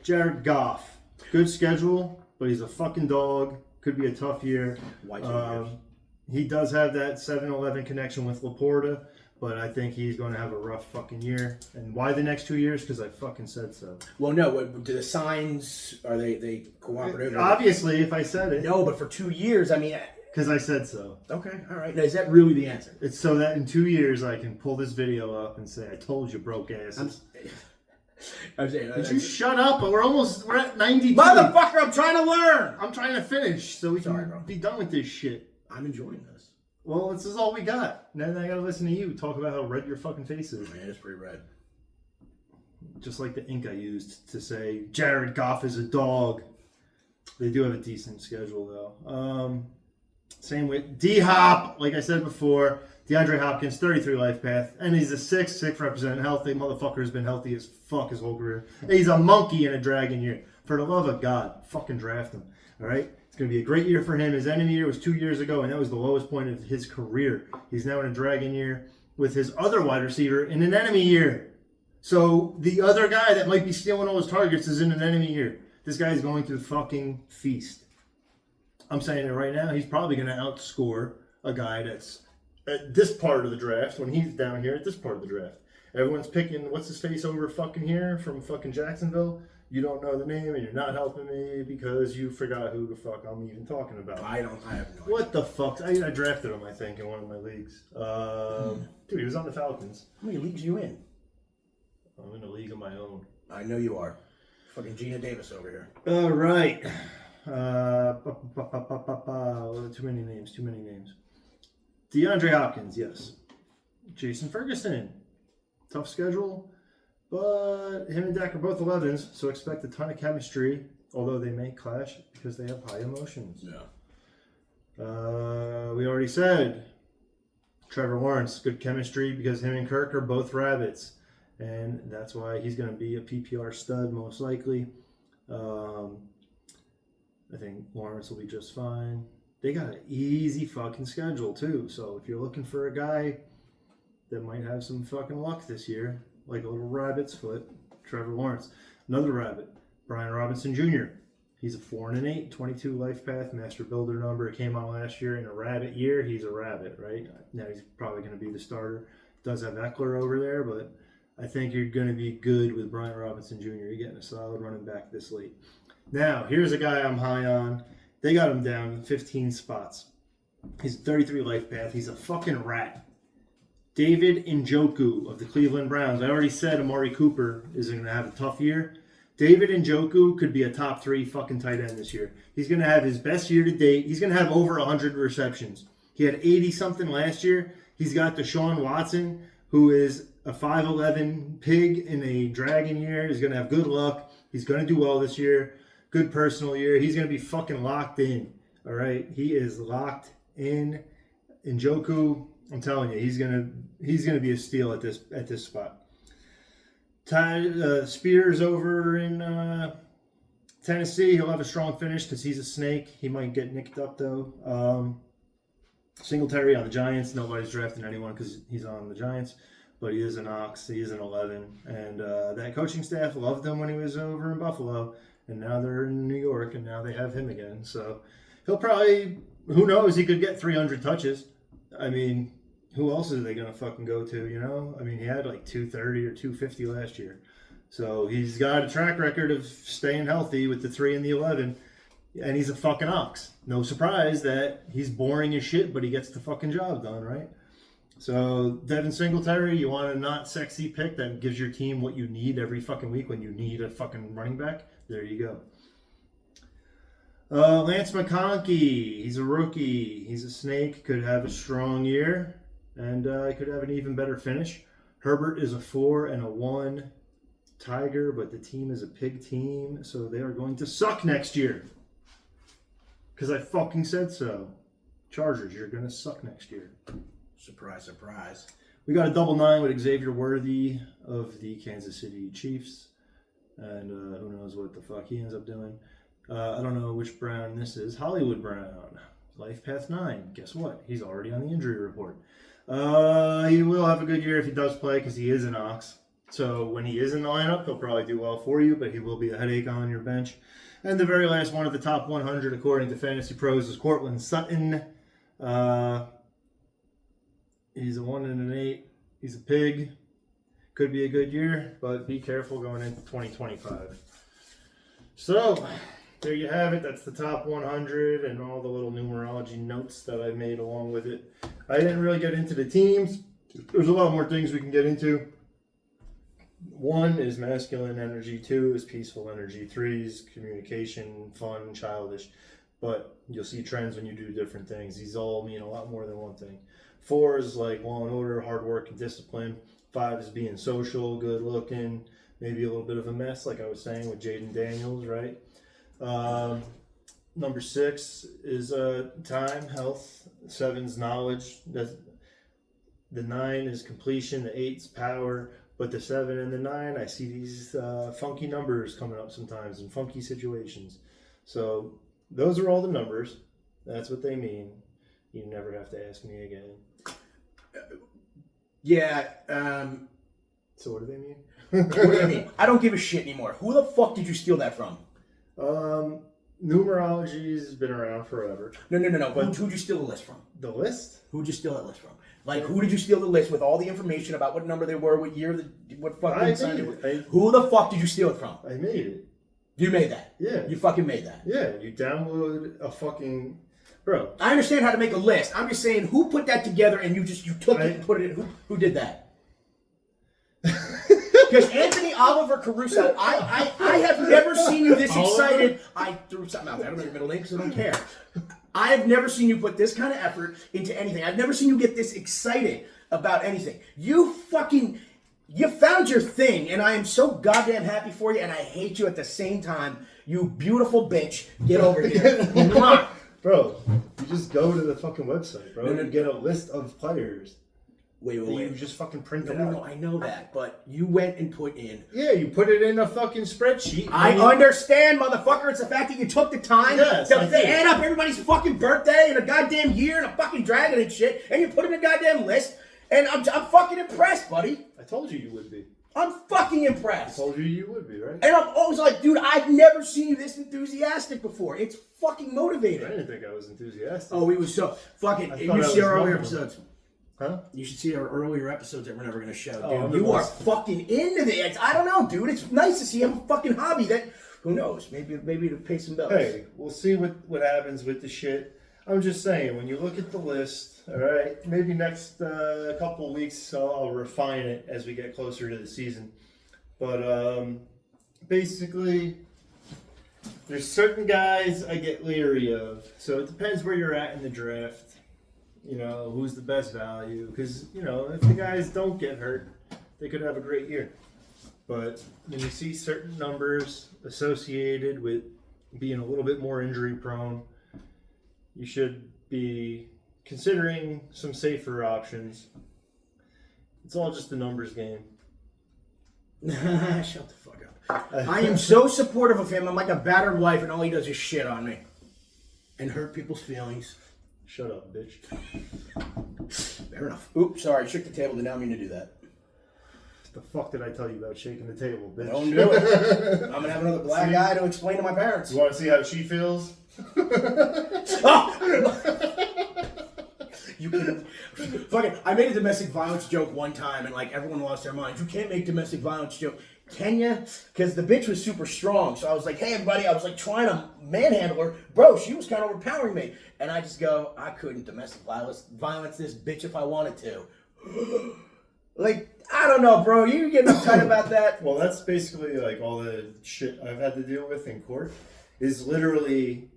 Jared Goff. Good schedule, but he's a fucking dog. Could be a tough year. Why 2 years? He does have that 7-11 connection with Laporta, but I think he's going to have a rough fucking year. And why the next 2 years? Because I fucking said so. Well, no. Do the signs, are they cooperative? Obviously, if I said it. No, but for 2 years, I mean... Because I said so. Okay, all right. Now, is that really the answer? It's so that in 2 years I can pull this video up and say, I told you, broke asses. I'm saying, Did you shut up? We're at 92. Motherfucker, I'm trying to learn! I'm trying to finish so we can be done with this shit. I'm enjoying this. Well, this is all we got. Now I gotta listen to you talk about how red your fucking face is. Man, it's pretty red. Just like the ink I used to say Jared Goff is a dog. They do have a decent schedule though. Same with D-Hop, like I said before. DeAndre Hopkins, 33 life path, and he's a 6 representing healthy. Motherfucker has been healthy as fuck his whole career. He's a monkey in a dragon year. For the love of God, fucking draft him. All right? It's going to be a great year for him. His enemy year was 2 years ago, and that was the lowest point of his career. He's now in a dragon year with his other wide receiver in an enemy year. So the other guy that might be stealing all his targets is in an enemy year. This guy is going to fucking feast. I'm saying it right now. He's probably going to outscore a guy that's at this part of the draft when he's down here at this part of the draft. Everyone's picking what's his face over fucking here from fucking Jacksonville. You don't know the name and you're not helping me because you forgot who the fuck I'm even talking about. I have no idea. What the fuck? I drafted him, I think, in one of my leagues. Dude, he was on the Falcons. How many leagues are you in? I'm in a league of my own. I know you are. Fucking Gina Davis over here. All right. Too many names. DeAndre Hopkins, yes. Jason Ferguson. Tough schedule. But him and Dak are both 11s, so expect a ton of chemistry, although they may clash because they have high emotions. Yeah. We already said Trevor Lawrence, good chemistry because him and Kirk are both rabbits. And that's why he's going to be a PPR stud most likely. I think Lawrence will be just fine. They got an easy fucking schedule too. So if you're looking for a guy that might have some fucking luck this year, like a little rabbit's foot, Trevor Lawrence. Another rabbit, Brian Robinson Jr. He's a 4-8, 22 life path, master builder number. It came out last year in a rabbit year. He's a rabbit, right? Now he's probably going to be the starter. Does have Eckler over there, but I think you're going to be good with Brian Robinson Jr. You're getting a solid running back this late. Now, here's a guy I'm high on. They got him down 15 spots. He's 33 life path. He's a fucking rat. David Njoku of the Cleveland Browns. I already said Amari Cooper is going to have a tough year. David Njoku could be a top 3 fucking tight end this year. He's going to have his best year to date. He's going to have over 100 receptions. He had 80-something last year. He's got Deshaun Watson, who is a 5'11 pig in a dragon year. He's going to have good luck. He's going to do well this year. Good personal year. He's going to be fucking locked in. All right? He is locked in. Njoku, I'm telling you, he's gonna be a steal at this spot. Spears over in Tennessee. He'll have a strong finish because he's a snake. He might get nicked up though. Singletary on the Giants. Nobody's drafting anyone because he's on the Giants, but he is an ox. He is an 11, and that coaching staff loved him when he was over in Buffalo, and now they're in New York, and now they have him again. So he'll probably, who knows, he could get 300 touches. I mean, who else are they going to fucking go to, you know? I mean, he had like 230 or 250 last year. So he's got a track record of staying healthy with the 3 and the 11. And he's a fucking ox. No surprise that he's boring as shit, but he gets the fucking job done, right? So, Devin Singletary, you want a not sexy pick that gives your team what you need every fucking week when you need a fucking running back? There you go. Lance McConkey, he's a rookie. He's a snake, could have a strong year, and could have an even better finish. Herbert is a 4 and a 1 Tiger, but the team is a pig team, so they are going to suck next year. Because I fucking said so. Chargers, you're going to suck next year. Surprise, surprise. We got a double 9 with Xavier Worthy of the Kansas City Chiefs. And who knows what the fuck he ends up doing. I don't know which Brown this is. Hollywood Brown. Life Path 9. Guess what? He's already on the injury report. He will have a good year if he does play because he is an ox. So when he is in the lineup, he'll probably do well for you, but he will be a headache on your bench. And the very last one of the top 100, according to Fantasy Pros, is Cortland Sutton. He's a 1 and an 8. He's a pig. Could be a good year, but be careful going into 2025. So, there you have it. That's the top 100 and all the little numerology notes that I made along with it. I didn't really get into the teams. There's a lot more things we can get into. 1 is masculine energy, 2 is peaceful energy, 3 is communication, fun, childish. But you'll see trends when you do different things. These all mean a lot more than one thing. 4 is like law and order, hard work, and discipline. 5 is being social, good looking, maybe a little bit of a mess, like I was saying with Jaden Daniels, right? Number 6 is time, health. 7's knowledge. The 9 is completion. The 8's power. But the 7 and the 9, I see these funky numbers coming up sometimes in funky situations. So those are all the numbers. That's what they mean. You never have to ask me again. Yeah. So what do they mean? What do I mean? I don't give a shit anymore. Who the fuck did you steal that from? Numerology's been around forever. No. But who'd you steal the list from? The list? Who'd you steal that list from? Like, who did you steal the list with all the information about what number they were, what year, what fucking sign they were? Who the fuck did you steal it from? I made it. You made that? Yeah. You fucking made that? Yeah, you download a fucking... Bro. I understand how to make a list. I'm just saying, who put that together and you took it and put it in? Who did that? Because Anthony Oliver Caruso, I have never seen you this excited. I threw something out there. I don't know your middle name because I don't care. I have never seen you put this kind of effort into anything. I've never seen you get this excited about anything. You found your thing, and I am so goddamn happy for you, and I hate you at the same time. You beautiful bitch. Get over here. Come on. Bro, you just go to the fucking website, bro, and get a list of players. Wait. You just fucking print it out. No, I know that, but you went and put in... Yeah, you put it in a fucking spreadsheet. I understand, motherfucker. It's the fact that you took the time to add up everybody's fucking birthday and a goddamn year and a fucking dragon and shit, and you put it in a goddamn list, and I'm fucking impressed, buddy. I told you would be. I'm fucking impressed. I told you would be, right? And I'm always like, dude, I've never seen you this enthusiastic before. It's fucking motivating. I didn't think I was enthusiastic. Oh, we was so... Fucking... You see our earlier episodes. Huh? You should see our earlier episodes that we're never going to show, dude. Oh, you are fucking into this. I don't know, dude. It's nice to see a fucking hobby that... Who knows? Maybe to pay some bills. Hey, we'll see what happens with the shit. I'm just saying, when you look at the list, all right, maybe next couple of weeks I'll refine it as we get closer to the season. But basically, there's certain guys I get leery of. So it depends where you're at in the draft. You know, who's the best value. Because, you know, if the guys don't get hurt, they could have a great year. But when you see certain numbers associated with being a little bit more injury prone, you should be considering some safer options. It's all just a numbers game. Shut the fuck up. I am so supportive of him. I'm like a battered wife, and all he does is shit on me and hurt people's feelings. Shut up, bitch. Fair enough. Oops, sorry. I shook the table. Did not mean to do that. What the fuck did I tell you about shaking the table, bitch? Don't do it. I'm going to have another black guy to explain to my parents. You want to see how she feels? You can fucking. I made a domestic violence joke one time, and like everyone lost their minds. You can't make domestic violence joke. Kenya, because the bitch was super strong. So I was like, hey, everybody, I was like trying to manhandle her. Bro, she was kind of overpowering me. And I just go, I couldn't domestic violence this bitch if I wanted to. Like, I don't know, bro. You getting uptight about that? Well, that's basically like all the shit I've had to deal with in court is literally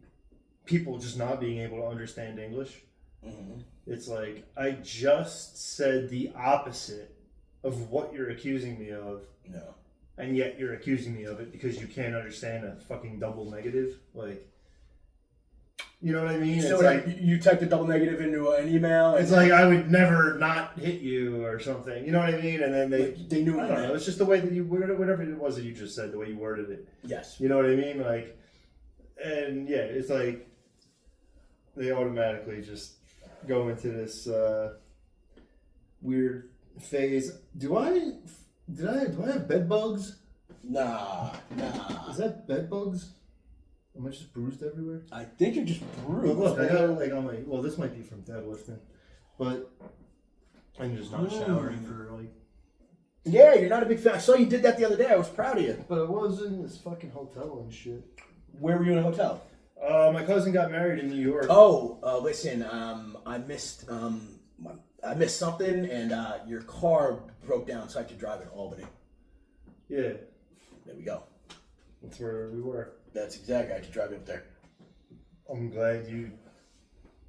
people just not being able to understand English. Mm-hmm. It's like, I just said the opposite of what you're accusing me of. No. And yet you're accusing me of it because you can't understand a fucking double negative. Like, you know what I mean? So it's like you typed a double negative into an email. It's like I would never not hit you or something. You know what I mean? And then they knew. I don't know. It's just the way that you whatever it was that you just said, the way you worded it. Yes. You know what I mean? Like, and yeah, it's like they automatically just go into this weird phase. Do I have bed bugs? Nah. Is that bed bugs? Am I just bruised everywhere? I think you're just bruised. Well, look, I got like on my. Well, this might be from deadlifting, but I'm just not showering for like. Yeah, you're not a big fan. I saw you did that the other day. I was proud of you. But I was in this fucking hotel and shit. Where were you in a hotel? My cousin got married in New York. Oh, listen. I missed something, and your car broke down, so I had to drive in Albany. Yeah. There we go. That's where we were. That's exactly. I had to drive up there. I'm glad you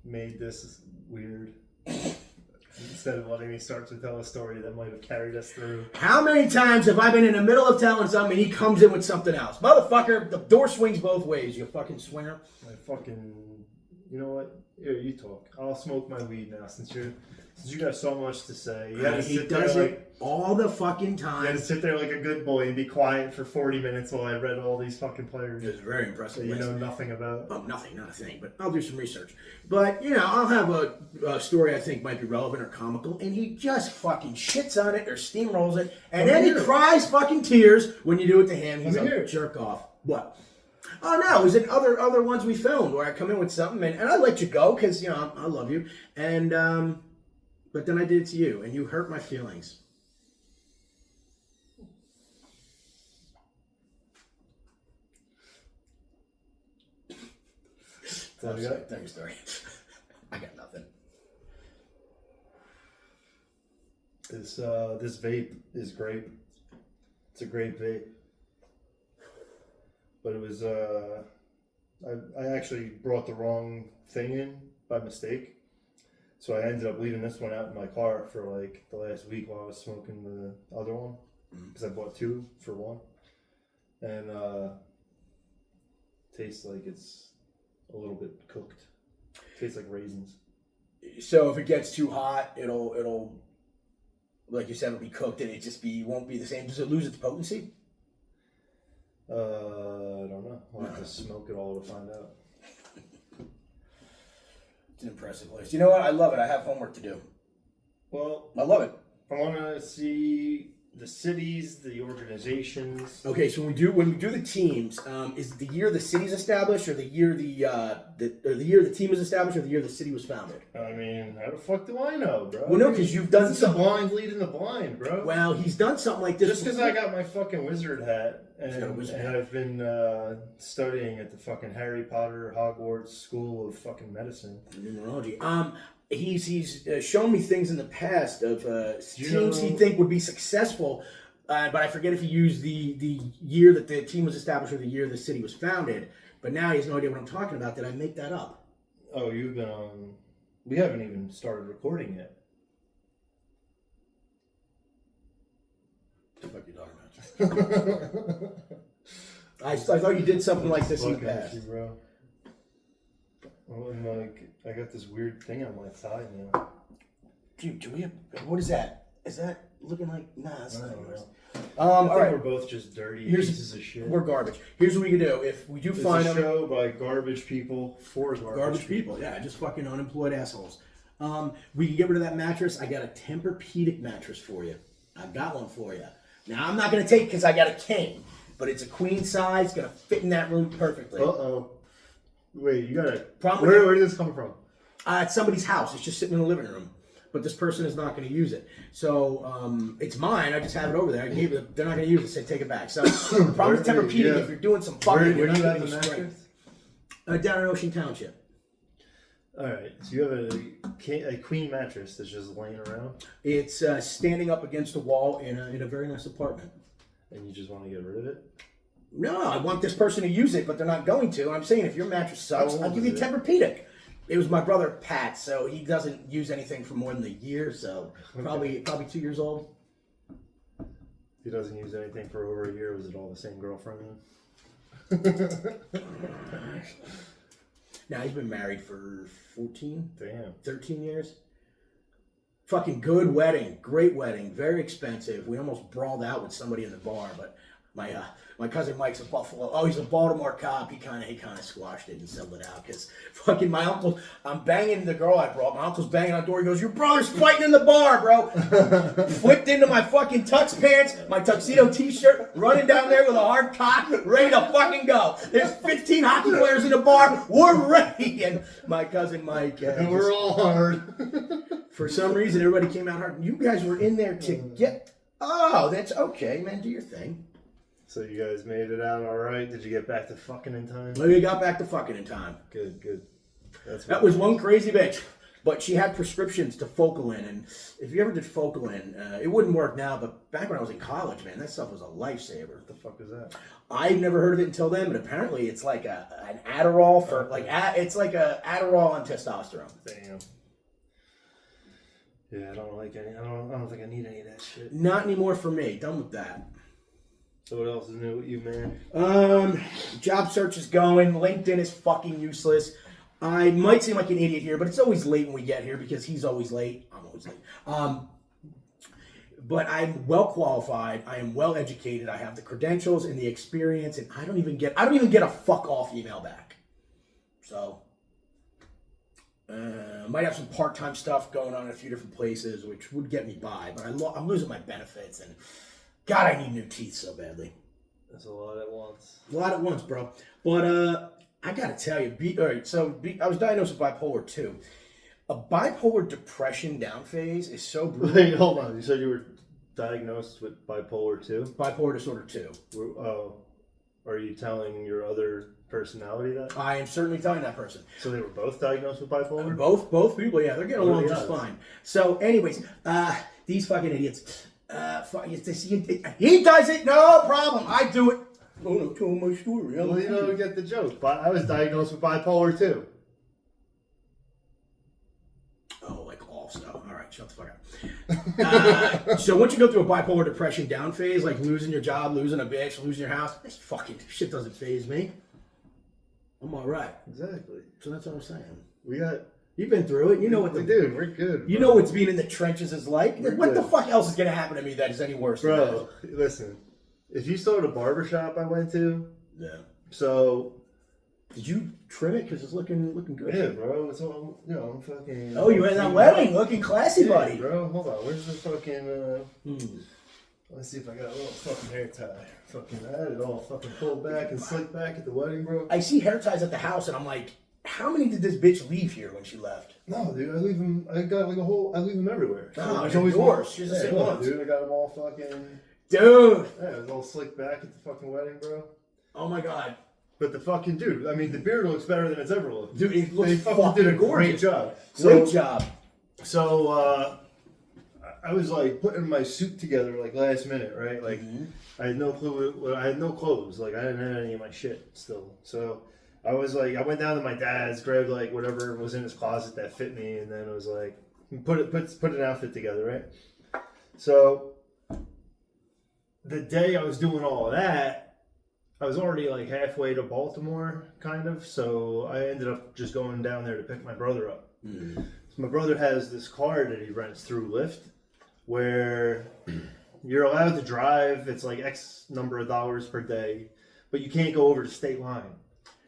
made this weird. Instead of letting me start to tell a story that might have carried us through. How many times have I been in the middle of telling something and he comes in with something else? Motherfucker, the door swings both ways, you fucking swinger. You know what? Here, you talk. I'll smoke my weed now since you got so much to say. He does it all the fucking time. You had to sit there like a good boy and be quiet for 40 minutes while I read all these fucking players. It was very impressive. That you know nothing about. Oh, nothing, not a thing. But I'll do some research. But, I'll have a story I think might be relevant or comical, and he just fucking shits on it or steamrolls it, and then he cries fucking tears when you do it to him. He's a jerk off. What? Oh, no, it was in other ones we filmed where I come in with something, and I let you go because, I love you. And, but then I did it to you, and you hurt my feelings. Tell your story. I got nothing. This vape is grape. It's a grape vape. But it was I actually brought the wrong thing in by mistake. So I ended up leaving this one out in my car for like the last week while I was smoking the other one. Because I bought two for one. And tastes like it's a little bit cooked. Tastes like raisins. So if it gets too hot, it'll like you said, it'll be cooked and won't be the same. Does it lose its potency? I don't know. I'll have to smoke it all to find out. It's an impressive list. You know what? I love it. I have homework to do. Well, I love it. I want to see the cities, the organizations. Okay, so when we do the teams, is it the year the city's established, or the year the year the team was established, or the year the city was founded? I mean, how the fuck do I know, bro? Well, no, because you've done this is a blind leading the blind, bro. Well, he's done something like this. Just because I got my fucking wizard hat and I've been studying at the fucking Harry Potter Hogwarts School of fucking Medicine. Numerology. He's shown me things in the past of teams he think would be successful, but I forget if he used the year that the team was established or the year the city was founded. But now he has no idea what I'm talking about. Did I make that up? Oh, you've been on... We haven't even started recording yet. What the fuck are you talking about? I thought you did something like this in the past. You, bro. Well, and like, I got this weird thing on my thigh now. Dude, do we have... What is that? Is that looking like... Nah, that's not yours. I think we're both just dirty pieces of shit. We're garbage. Here's what we can do. If we do find a show by garbage people for garbage people. Yeah, just fucking unemployed assholes. We can get rid of that mattress. I got a Tempur-Pedic mattress for you. I've got one for you. Now, I'm not going to take because I got a king, but it's a queen size. Going to fit in that room perfectly. Uh-oh. Wait, you got a... Where did this come from? At somebody's house. It's just sitting in the living room. but this person is not going to use it. So it's mine. I just have it over there. I gave it. They're not going to use it. Say take it back. So the problem with Tempur-Pedic, if you're doing some fucking, where do you have the the mattress? Down in Ocean Township. All right, so you have a queen mattress that's just laying around. It's standing up against a wall in a very nice apartment. And you just want to get rid of it? No, I want this person to use it, but they're not going to. I'm saying if your mattress sucks, I'll give you a it? Tempur-Pedic. It was my brother Pat, so he doesn't use anything for more than a year, so probably 2 years old. He doesn't use anything for over a year. Was it all the same girlfriend? Now he's been married for 13 years. Fucking good wedding, great wedding, very expensive. We almost brawled out with somebody in the bar, but my cousin Mike's a Buffalo. Oh, he's a Baltimore cop. He kind of squashed it and settled it out because fucking my uncle. I'm banging the girl I brought. My uncle's banging on the door. He goes, "Your brother's fighting in the bar, bro." Flipped into my fucking tux pants, my tuxedo T-shirt, running down there with a hard cock, ready to fucking go. There's 15 hockey players in the bar. We're ready. And my cousin Mike. And we're all hard. For some reason, everybody came out hard. You guys were in there to get. Oh, that's okay, man. Do your thing. So you guys made it out all right? Did you get back to fucking in time? We got back to fucking in time. Good. That was one crazy bitch. But she had prescriptions to Focalin, and if you ever did Focalin, it wouldn't work now, but back when I was in college, man, that stuff was a lifesaver. What the fuck is that? I'd never heard of it until then, but apparently it's like an Adderall for, it's like a Adderall on testosterone. Damn. Yeah, I don't like any. I don't think I need any of that shit. Not anymore for me. Done with that. So what else is new with you, man? Job search is going. LinkedIn is fucking useless. I might seem like an idiot here, but it's always late when we get here because he's always late. I'm always late. But I'm well qualified. I am well educated. I have the credentials and the experience, and I don't even get a fuck off email back. So might have some part-time stuff going on in a few different places, which would get me by. But I'm losing my benefits, and God, I need new teeth so badly. That's a lot at once. A lot at once, bro. But I gotta tell you, I was diagnosed with bipolar 2. A bipolar depression down phase is so brutal. Wait, hold on. You said you were diagnosed with bipolar 2? Bipolar disorder 2. Oh, are you telling your other personality that? I am certainly telling that person. So they were both diagnosed with bipolar? Both people, yeah, they're getting along just fine. So, anyways, these fucking idiots. He does it, no problem. I do it. Oh, no, tell my story. Well, you don't get the joke. I was diagnosed with bipolar 2. Oh, like all stuff. All right, shut the fuck up. So once you go through a bipolar depression down phase, like losing your job, losing a bitch, losing your house, this fucking shit doesn't phase me. I'm all right. Exactly. So that's what I'm saying. You've been through it. You know what we do. We're good. You know what's being in the trenches is like. What the fuck else is going to happen to me that is any worse than Bro, listen. If you saw the barbershop I went to. Yeah. So. Did you trim it? Because it's looking good. Yeah, bro. It's all, I'm fucking. Oh, you had that wedding. Looking classy, buddy. Bro, hold on. Where's the fucking. Let's see if I got a little fucking hair tie. Fucking, I had it all fucking pulled back and slicked back at the wedding, bro. I see hair ties at the house, and I'm like, how many did this bitch leave here when she left? No, dude, I leave them. I got like I leave them everywhere. No, there's always yours. She's the same one, dude. I got them all fucking. Dude. Yeah, it was all slicked back at the fucking wedding, bro. Oh my god. But the fucking dude, I mean, the beard looks better than it's ever looked. Dude, it looks they fucking did a great job. Great job. So, I was like putting my suit together like last minute, right? Like, I had no clue. I had no clothes. Like, I didn't have any of my shit still. So. I was like, I went down to my dad's, grabbed like whatever was in his closet that fit me, and then I was like, put an outfit together, right? So the day I was doing all of that, I was already like halfway to Baltimore, kind of. So I ended up just going down there to pick my brother up. So my brother has this car that he rents through Lyft, where you're allowed to drive. It's like X number of dollars per day, but you can't go over the state line.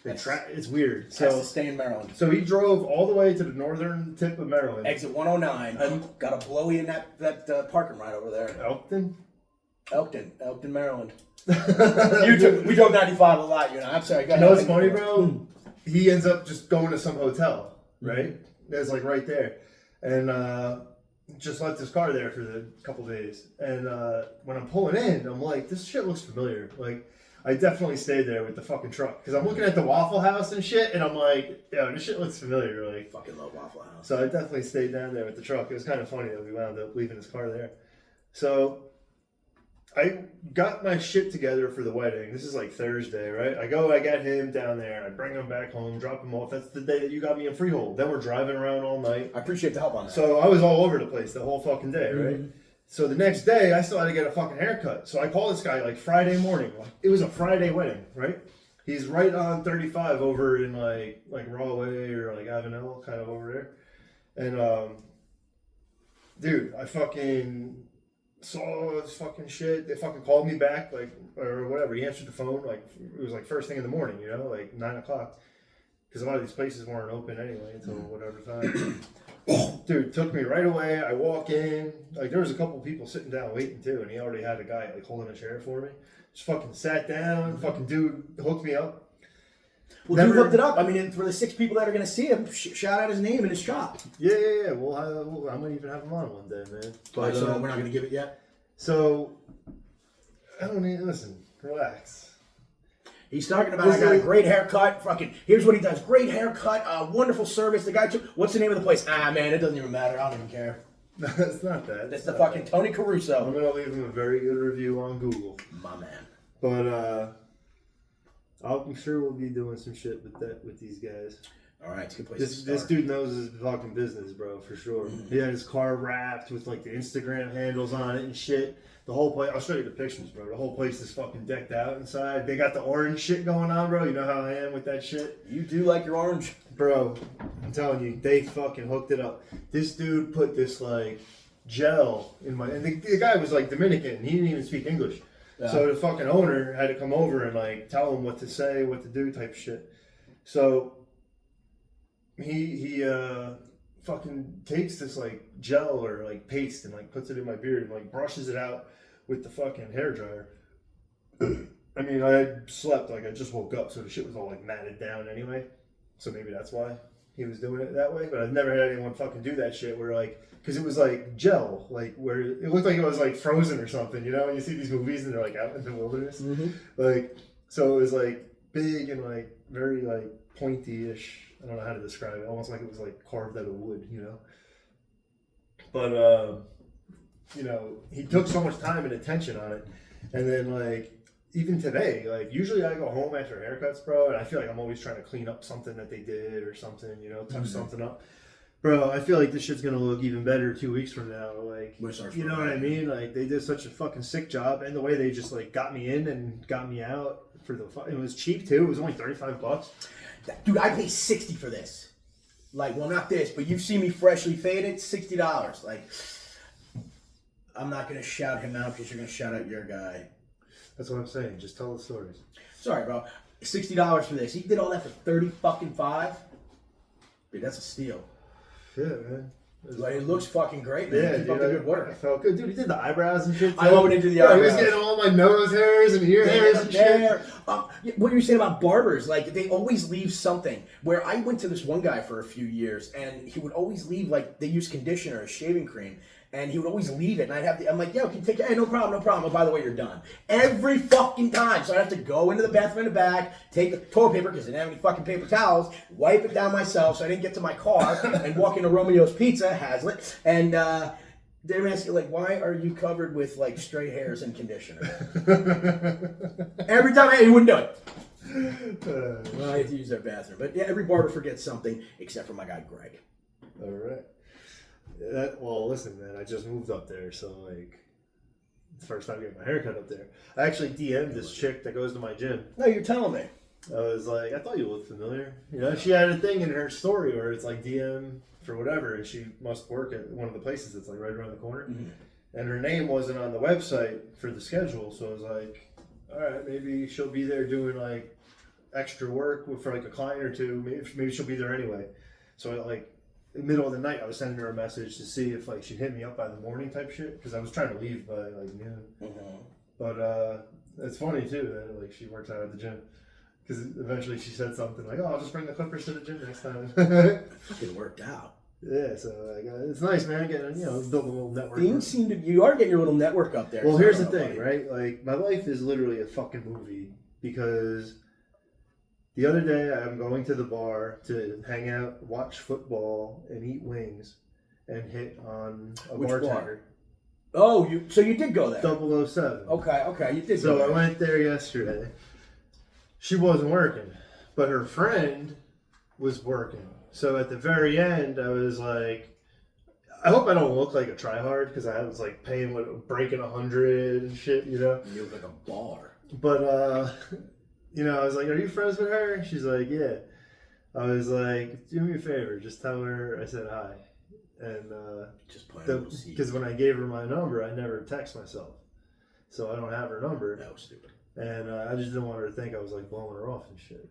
It's weird. So has to stay in Maryland. So he drove all the way to the northern tip of Maryland. Exit 109. Got a blowy in that parking right over there. Elkton, Maryland. We drove 95 a lot, you know. I'm sorry. You know what's funny, bro? He ends up just going to some hotel, right? That's like right there. And just left his car there for the couple days. And when I'm pulling in, I'm like, this shit looks familiar. Like, I definitely stayed there with the fucking truck. Because I'm looking at the Waffle House and shit, and I'm like, yo, this shit looks familiar. Like, Fucking love Waffle House. So I definitely stayed down there with the truck. It was kind of funny that we wound up leaving his car there. So I got my shit together for the wedding. This is like Thursday, right? I get him down there. I bring him back home, drop him off. That's the day that you got me in Freehold. Then we're driving around all night. I appreciate the help on that. So I was all over the place the whole fucking day, right? Mm-hmm. So the next day, I still had to get a fucking haircut. So I call this guy like Friday morning. Like, it was a Friday wedding, right? He's right on 35 over in like Rahway or like Avenel, kind of over there. And dude, I fucking saw this fucking shit. They fucking called me back, like, or whatever. He answered the phone, like, it was like first thing in the morning, you know, like 9 o'clock. Because a lot of these places weren't open anyway until whatever time. Dude, took me right away. I walk in. Like, there was a couple people sitting down waiting too, and he already had a guy like holding a chair for me. Just fucking sat down. Fucking dude hooked me up. Well, dude hooked it up. I mean, for the 6 people that are going to see him, shout out his name in his shop. Yeah. Well, I might even have him on one day, man. But so we're not going to give it yet? So, I don't need, listen, relax. He's talking about, I got a great haircut. Fucking, here's what he does. Great haircut. Wonderful service. The guy took, what's the name of the place? Ah, man, it doesn't even matter. I don't even care. No, it's not that. That's the fucking that. Tony Caruso. I'm going to leave him a very good review on Google. My man. But, I'm sure we'll be doing some shit with these guys. All right, it's a good place to start. This dude knows his fucking business, bro, for sure. Mm-hmm. He had his car wrapped with like the Instagram handles on it and shit. The whole place, I'll show you the pictures, bro. The whole place is fucking decked out inside. They got the orange shit going on, bro. You know how I am with that shit? You do like your orange? Bro, I'm telling you, they fucking hooked it up. This dude put this like gel in my, and the guy was like Dominican. He didn't even speak English. Yeah. So the fucking owner had to come over and like tell him what to say, what to do type shit. So he fucking takes this like gel or like paste and like puts it in my beard and like brushes it out with the fucking hairdryer. I mean, I had slept, like I just woke up, so the shit was all like matted down anyway. So maybe that's why he was doing it that way. But I've never had anyone fucking do that shit where like, because it was like gel, like where it looked like it was like frozen or something, you know? When you see these movies and they're like out in the wilderness. Mm-hmm. Like, so it was like big and like very like pointy-ish. I don't know how to describe it. Almost like it was like carved out of wood, you know? But, you know, he took so much time and attention on it. And then like, even today, like usually I go home after haircuts, bro, and I feel like I'm always trying to clean up something that they did or something, you know, touch something up. Bro, I feel like this shit's gonna look even better 2 weeks from now. Like, you know what I mean? Like, they did such a fucking sick job, and the way they just like got me in and got me out for the. It was cheap too. It was only $35. Dude, I pay $60 for this. Like, well, not this, but you've seen me freshly faded, $60. Like, I'm not gonna shout him out because you're gonna shout out your guy. That's what I'm saying. Just tell the stories. Sorry, bro. $60 for this. He did all that for $35. Dude, that's a steal. Yeah, man. Like, it looks fucking great, man. Yeah, Keep up the good work. I felt good. Dude, he did the eyebrows and shit, too. I went into the eyebrows. He was getting all my nose hairs and ear hairs and shit. What you were saying about barbers, like, they always leave something. Where I went to this one guy for a few years, and he would always leave, like, they use conditioner or shaving cream. And he would always leave it, and I'm like, yo, can you take it? Hey, no problem. Oh, by the way, you're done. Every fucking time. So I have to go into the bathroom in the back, take the toilet paper, because I didn't have any fucking paper towels, wipe it down myself so I didn't get to my car, and walk into Romeo's Pizza, Hazlitt, and they're asking, like, why are you covered with, like, stray hairs and conditioner? Every time, he wouldn't do it. Well, I had to use their bathroom. But yeah, every barber forgets something, except for my guy, Greg. All right. Well, listen, man, I just moved up there, so, like, it's the first time getting my haircut up there. I actually DM'd this chick that goes to my gym. No, you're telling me. I was like, I thought you looked familiar. You know, she had a thing in her story where it's like DM for whatever, and she must work at one of the places that's, like, right around the corner. Mm-hmm. And her name wasn't on the website for the schedule, so I was like, all right, maybe she'll be there doing, like, extra work for, like, a client or two. Maybe she'll be there anyway. So, like, in the middle of the night, I was sending her a message to see if like she'd hit me up by the morning type shit, because I was trying to leave by like noon. Mm-hmm. But it's funny too that like she works out at the gym, because eventually she said something like, "Oh, I'll just bring the clippers to the gym next time." It worked out. Yeah, so it's nice, man. Getting building a little network. You are getting your little network up there. Well, here's the thing, right? Like my life is literally a fucking movie because the other day I'm going to the bar to hang out, watch football, and eat wings, and hit on a Which bartender. Bar? Oh, you did go there. 007. Okay, you did. So I went there yesterday. She wasn't working, but her friend was working. So at the very end, I was like, I hope I don't look like a tryhard because I was like breaking 100 and shit, You look like a baller. But I was like, "Are you friends with her?" She's like, "Yeah." I was like, "Do me a favor, just tell her I said hi." And just because when I gave her my number, I never text myself, so I don't have her number. That was stupid. And I just didn't want her to think I was like blowing her off and shit,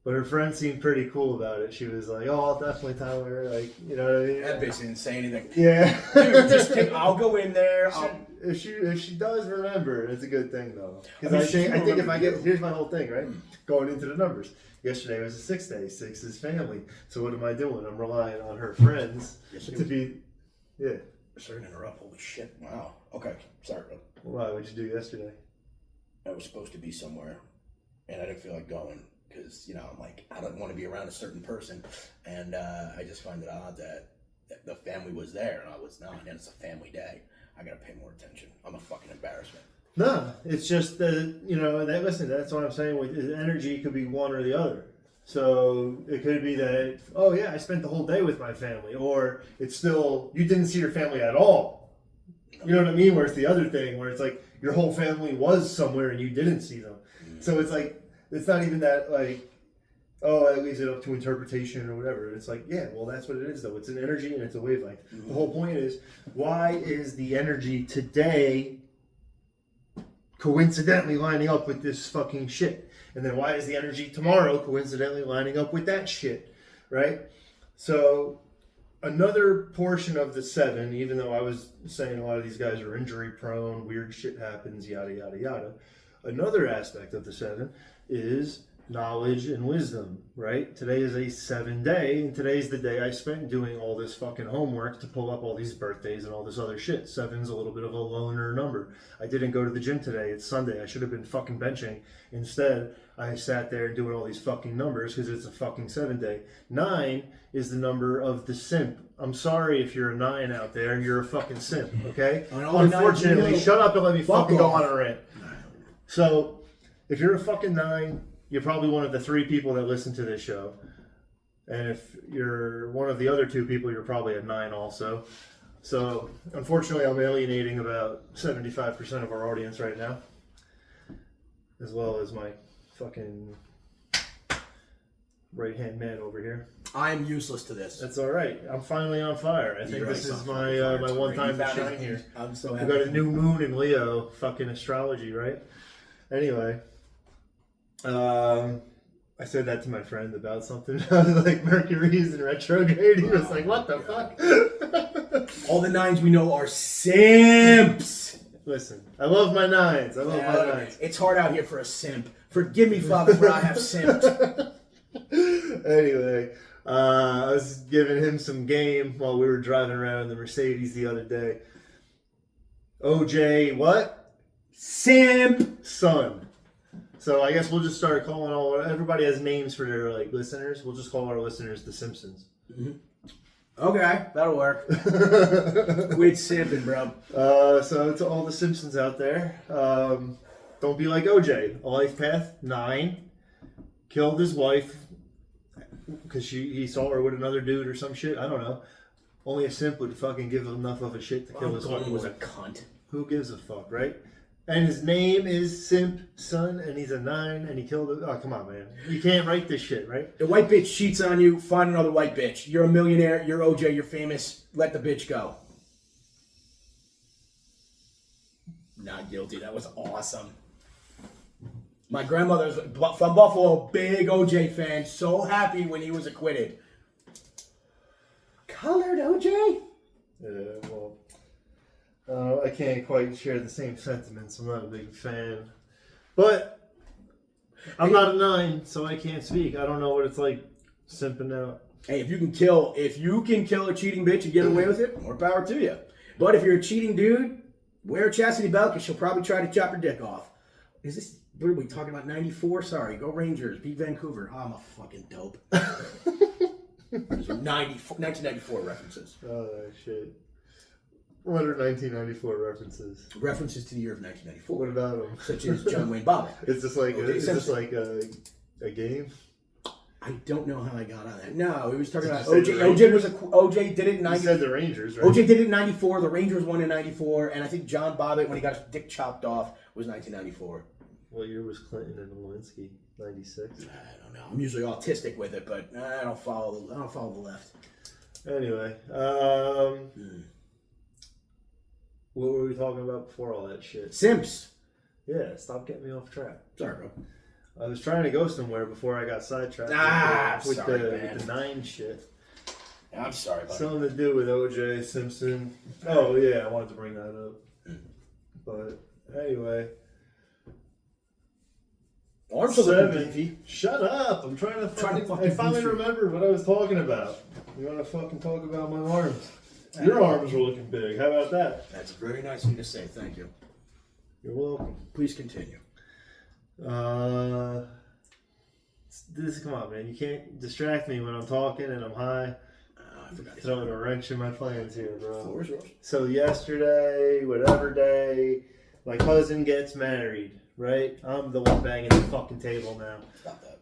But her friend seemed pretty cool about it. She was like, "Oh, I'll definitely tell her." Like, you know what I mean? That bitch didn't say anything. Yeah. Dude, I'll go in there. If she does remember, it's a good thing though. Because I think if I get here's my whole thing, right? Going into the numbers. Yesterday was a 6 day. 6 is family. So what am I doing? I'm relying on her friends to be. Yeah. Sorry to interrupt. Holy shit! Wow. Okay. Sorry, bro. Why? What'd you do yesterday? I was supposed to be somewhere, and I didn't feel like going. Because, I'm like, I don't want to be around a certain person. And I just find it odd that the family was there and I was not. And it's a family day. I got to pay more attention. I'm a fucking embarrassment. No, it's just that, listen, that's what I'm saying. With energy could be one or the other. So it could be that, oh yeah, I spent the whole day with my family. Or it's still, you didn't see your family at all. You know what I mean? Where it's the other thing where it's like your whole family was somewhere and you didn't see them. Mm-hmm. So it's like, it's not even that like, oh, that leaves it up to interpretation or whatever. It's like, yeah, well, that's what it is, though. It's an energy and it's a wavelength. Mm-hmm. The whole point is, why is the energy today coincidentally lining up with this fucking shit? And then why is the energy tomorrow coincidentally lining up with that shit, right? So another portion of the 7, even though I was saying a lot of these guys are injury prone, weird shit happens, yada, yada, yada. Another aspect of the 7 is knowledge and wisdom, right? Today is a 7 day, and today's the day I spent doing all this fucking homework to pull up all these birthdays and all this other shit. 7's a little bit of a loner number. I didn't go to the gym today. It's Sunday. I should have been fucking benching. Instead, I sat there doing all these fucking numbers because it's a fucking 7 day. 9 is the number of the simp. I'm sorry if you're a 9 out there. You're a fucking simp, okay? Unfortunately, shut up and let me fucking go on a rant. So, if you're a fucking 9, you're probably one of the 3 people that listen to this show. And if you're one of the other 2 people, you're probably a 9 also. So, unfortunately, I'm alienating about 75% of our audience right now. As well as my fucking right-hand man over here. I am useless to this. That's all right. I'm finally on fire. I think this is my my one time to shine here. I'm so happy. We got a new moon in Leo, fucking astrology, right? Anyway, I said that to my friend about something. I was like, Mercury's in retrograde. He was like, what the fuck? All the 9s we know are simps. Listen, I love my 9s. I love my 9s. It's hard out here for a simp. Forgive me, Father, for I have simped. Anyway, I was giving him some game while we were driving around in the Mercedes the other day. OJ, what? Simp. Son. So I guess we'll just start calling everybody has names for their listeners. We'll just call our listeners the Simpsons. Mm-hmm. Okay, that'll work. Quit simping, bro. So to all the Simpsons out there, don't be like OJ. A life path 9. Killed his wife because he saw her with another dude or some shit. I don't know. Only a simp would fucking give enough of a shit to kill his wife. He was a cunt. Who gives a fuck, right? And his name is Simp Son, and he's a 9, and he killed it. Oh, come on, man. You can't write this shit, right? The white bitch cheats on you, find another white bitch. You're a millionaire, you're OJ, you're famous, let the bitch go. Not guilty, that was awesome. My grandmother's from Buffalo, big OJ fan, so happy when he was acquitted. Colored OJ? Yeah, well... I can't quite share the same sentiments. I'm not a big fan. But I'm not a 9, so I can't speak. I don't know what it's like simping out. Hey, if you can kill a cheating bitch and get away with it, more power to you. But if you're a cheating dude, wear a chastity belt because she'll probably try to chop your dick off. Is this? What are we talking about? 94? Sorry, go Rangers, beat Vancouver. Oh, I'm a fucking dope. Those are 1994 references. Oh shit! What are 1994 references? References to the year of 1994. What about them? Such as John Wayne Bobbitt. Is this like a game? I don't know how I got on that. No, it was talking about Did you say OJ. the OJ was OJ did it in You 94. said the Rangers, right? OJ did it in 94. The Rangers won in 94, and I think John Bobbitt, when he got his dick chopped off, was 1994. What year was Clinton and Lewinsky? 96. I don't know. I'm usually autistic with it, but I don't follow the left. Anyway, what were we talking about before all that shit? Simps. Yeah, stop getting me off track. Sorry, bro. I was trying to go somewhere before I got sidetracked with the 9 shit. I'm sorry, buddy. Something to do with OJ Simpson. Oh yeah, I wanted to bring that up. But anyway. Arms are looking beefy. Shut up! I'm trying to I finally remembered what I was talking about. You want to fucking talk about my arms? Your arms were looking big. How about that? That's very nice of you to say. Thank you. You're welcome. Please continue. Come on, man. You can't distract me when I'm talking and I'm high. I forgot. Throwing a wrench in my plans here, bro. Floor's yours. So yesterday, whatever day, my cousin gets married, right? I'm the one banging the fucking table now. Stop that.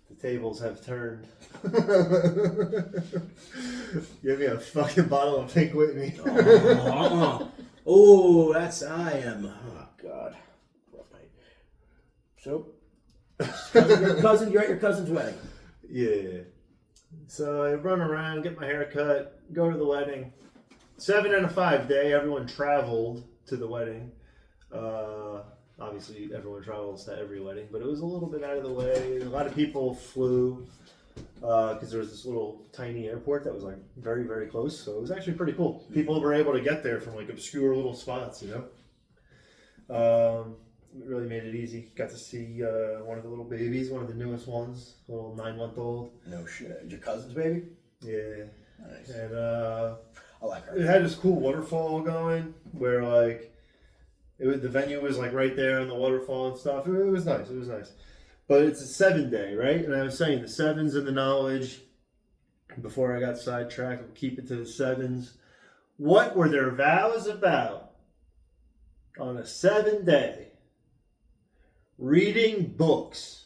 The tables have turned. Give me a fucking bottle of Pink Whitney. Oh, I am. Oh, God. Rough night. So, you're at your cousin's wedding. Yeah. So I run around, get my hair cut, go to the wedding. 7 and a 5 day, everyone traveled to the wedding. Obviously, everyone travels to every wedding, but it was a little bit out of the way. A lot of people flew because there was this little tiny airport that was like very, very close. So it was actually pretty cool. People were able to get there from like obscure little spots, you know. It really made it easy. Got to see one of the little babies, one of the newest ones, a little 9-month-old. No shit. Your cousin's baby? Yeah. Nice. And I like her. it had this cool waterfall going where like the venue was like right there on the waterfall and stuff. It was nice. It was nice. But it's a 7 day, right? And I was saying the 7s and the knowledge. Before I got sidetracked, we'll keep it to the 7s. What were their vows about on a 7 day? Reading books.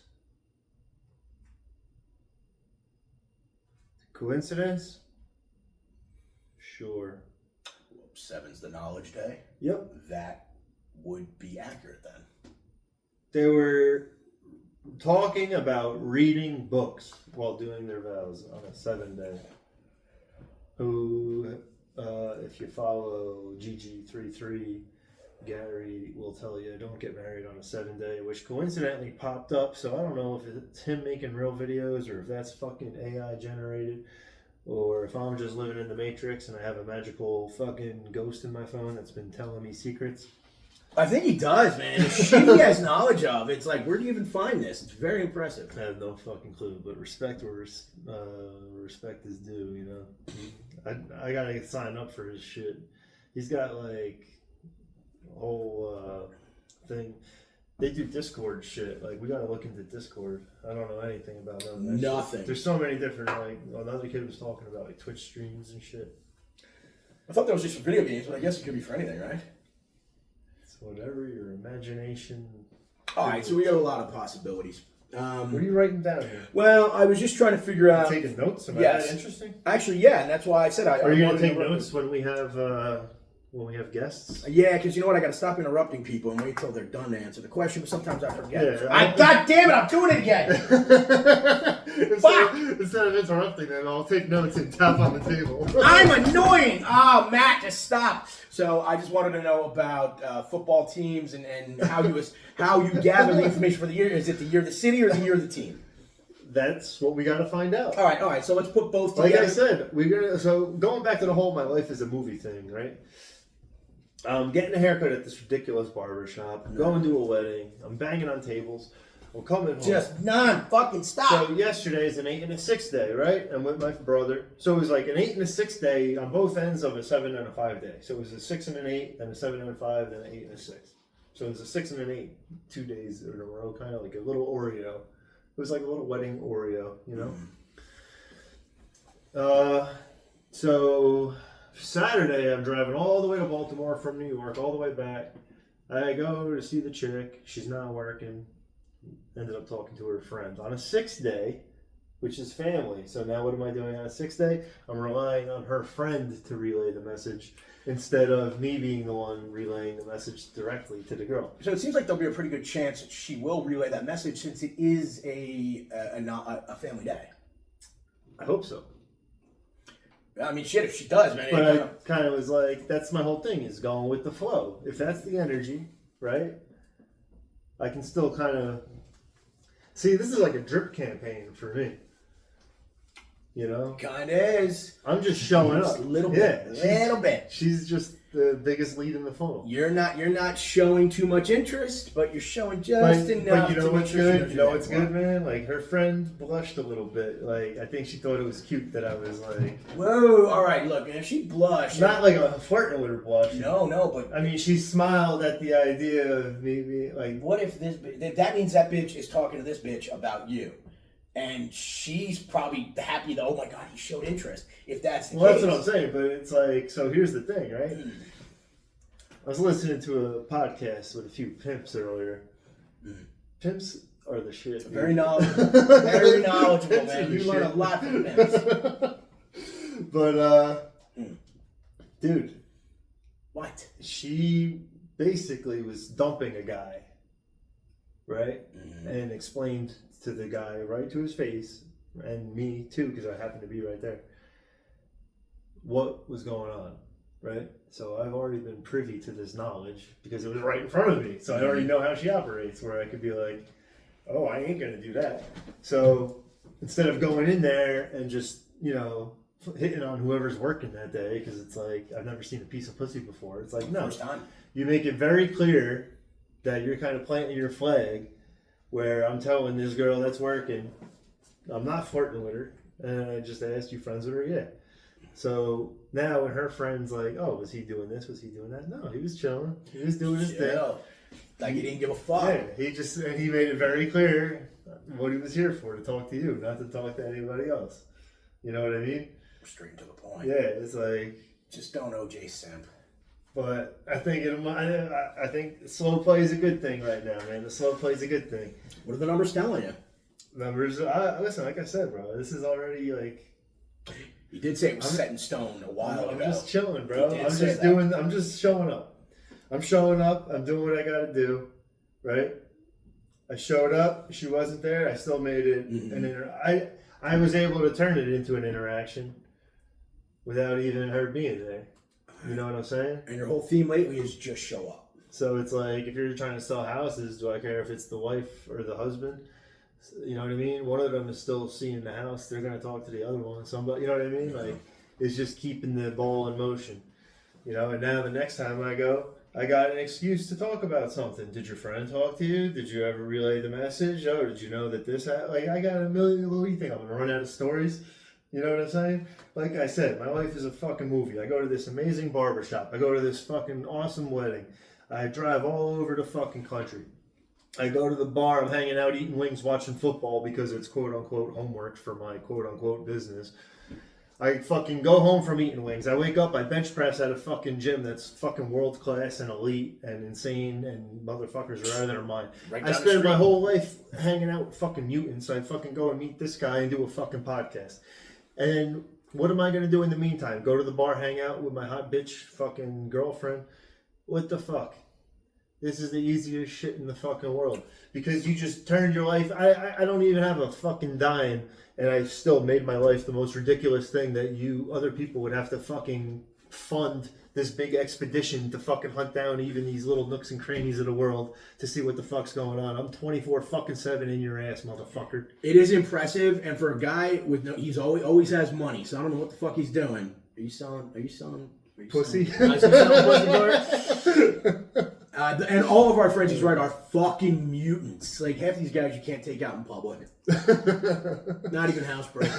Coincidence? Sure. 7's the knowledge day. Yep. That would be accurate then. They were talking about reading books while doing their vows on a 7 day. Who, if you follow GG33, Gary will tell you don't get married on a 7 day, which coincidentally popped up. So I don't know if it's him making real videos or if that's fucking AI generated or if I'm just living in the Matrix and I have a magical fucking ghost in my phone that's been telling me secrets. I think he does, man. The shit he has knowledge of. It's like, where do you even find this? It's very impressive. I have no fucking clue, but respect where respect is due, you know. I gotta sign up for his shit. He's got like a whole thing. They do Discord shit. Like, we gotta look into Discord. I don't know anything about none of that Nothing. shit. There's so many different, like, another kid was talking about like Twitch streams and shit. I thought that was just for video games, but I guess it could be for anything, right? It's whatever your imagination. All right, so we got a lot of possibilities. What are you writing down here? Well, I was just trying to figure out. Taking notes? Am I Yes. that interesting? Actually, yeah, and that's why I said I. Are you I gonna wanted take to notes when we have guests? Yeah, because you know what? I got to stop interrupting people and wait till they're done to answer the question. But sometimes I forget. Yeah, God damn it! I'm doing it again. Instead of interrupting them, I'll take notes and tap on the table. I'm annoying. Oh, Matt, just stop. So I just wanted to know about football teams and how you gather the information for the year. Is it the year of the city or the year of the team? That's what we got to find out. All right. So let's put both Like together. I said, going back to the whole my life is a movie thing, right? Getting a haircut at this ridiculous barber shop, going to a wedding, I'm banging on tables. Well, coming home. Just non-fucking stop. So yesterday is an 8 and a 6 day, right? I'm with my brother. So it was like an 8 and a 6 day on both ends of a 7 and a 5 day. So it was a 6 and an 8, then a 7 and a 5, then an 8 and a 6. So it was a 6 and an 8, 2 days in a row, kind of like a little Oreo. It was like a little wedding Oreo, you know? So Saturday, I'm driving all the way to Baltimore from New York, all the way back. I go to see the chick. She's not working. Ended up talking to her friend. On a 6th day, which is family. So now what am I doing on a 6th day? I'm relying on her friend to relay the message instead of me being the one relaying the message directly to the girl. So it seems like there'll be a pretty good chance that she will relay that message since it is a family day. I hope so. I mean, shit, if she does, man. But I kind of was like, that's my whole thing, is going with the flow. If that's the energy, right? I can still kind of... See, this is like a drip campaign for me. You know? Kind of is. I'm just showing up. A little bit. Little bit. She's just the biggest lead in the funnel. You're not showing too much interest, but you're showing just enough. But you know to what's make sure good? You know what's good, man? Like, her friend blushed a little bit. Like, I think she thought it was cute that I was like... Whoa, all right, look, man, if she blushed... Not like a flirting with her blush. No, but... I mean, she smiled at the idea of me being like... What if that means that bitch is talking to this bitch about you? And she's probably happy that, oh my God, he showed interest. If that's the case. Well, that's what I'm saying, but it's like, so here's the thing, right? I was listening to a podcast with a few pimps earlier. Pimps are the shit. Dude. Very knowledgeable. Very knowledgeable, man. You learn a lot from pimps. But, dude. What? She basically was dumping a guy, right? And explained to the guy right to his face, and me too, because I happened to be right there, what was going on, right? So I've already been privy to this knowledge because it was right in front of me. So I already know how she operates, where I could be like, oh, I ain't gonna do that. So instead of going in there and just, you know, hitting on whoever's working that day, because it's like, I've never seen a piece of pussy before. It's like, no, First time. You make it very clear that you're kind of planting your flag, where I'm telling this girl that's working, I'm not flirting with her, and I just asked, you friends with her? Yeah. So now when her friend's like, oh, was he doing this? Was he doing that? No, he was chilling. He was doing his thing. Like he didn't give a fuck. Yeah, he made it very clear what he was here for, to talk to you, not to talk to anybody else. You know what I mean? Straight to the point. Yeah, it's like... Just don't OJ simp. But I think I think slow play is a good thing right now, man. The slow play is a good thing. What are the numbers telling you? Numbers, listen, like I said, bro, this is already like... You did say it was set in stone a while ago. I'm just chilling, bro. I'm just showing up. I'm showing up. I'm doing what I gotta do, right? I showed up. She wasn't there. I still made it I was able to turn it into an interaction without even her being there. You know what I'm saying? And your whole theme lately is just show up. So it's like, if you're trying to sell houses, do I care if it's the wife or the husband? You know what I mean? One of them is still seeing the house. They're going to talk to the other one. Somebody, you know what I mean? Like, it's just keeping the ball in motion. You know, and now the next time I go, I got an excuse to talk about something. Did your friend talk to you? Did you ever relay the message? Oh, did you know that this happened? Like, I got a million little, you think I'm going to run out of stories? You know what I'm saying? Like I said, my life is a fucking movie. I go to this amazing barbershop. I go to this fucking awesome wedding. I drive all over the fucking country. I go to the bar. I'm hanging out, eating wings, watching football because it's quote-unquote homework for my quote-unquote business. I fucking go home from eating wings. I wake up, I bench press at a fucking gym that's fucking world class and elite and insane, and motherfuckers are out of their mind. I spend my whole life hanging out with fucking mutants. I fucking go and meet this guy and do a fucking podcast. And what am I going to do in the meantime? Go to the bar, hang out with my hot bitch fucking girlfriend? What the fuck? This is the easiest shit in the fucking world. Because you just turned your life... I don't even have a fucking dime, and I still made my life the most ridiculous thing that you other people would have to fucking fund this big expedition to fucking hunt down even these little nooks and crannies of the world to see what the fuck's going on. I'm 24-7 in your ass, motherfucker. It is impressive, and for a guy with no... He's always has money, so I don't know what the fuck he's doing. Are you selling pussy? Pussy? And all of our friends, he's right, are fucking mutants. Like, half these guys you can't take out in public. Not even housebreaking.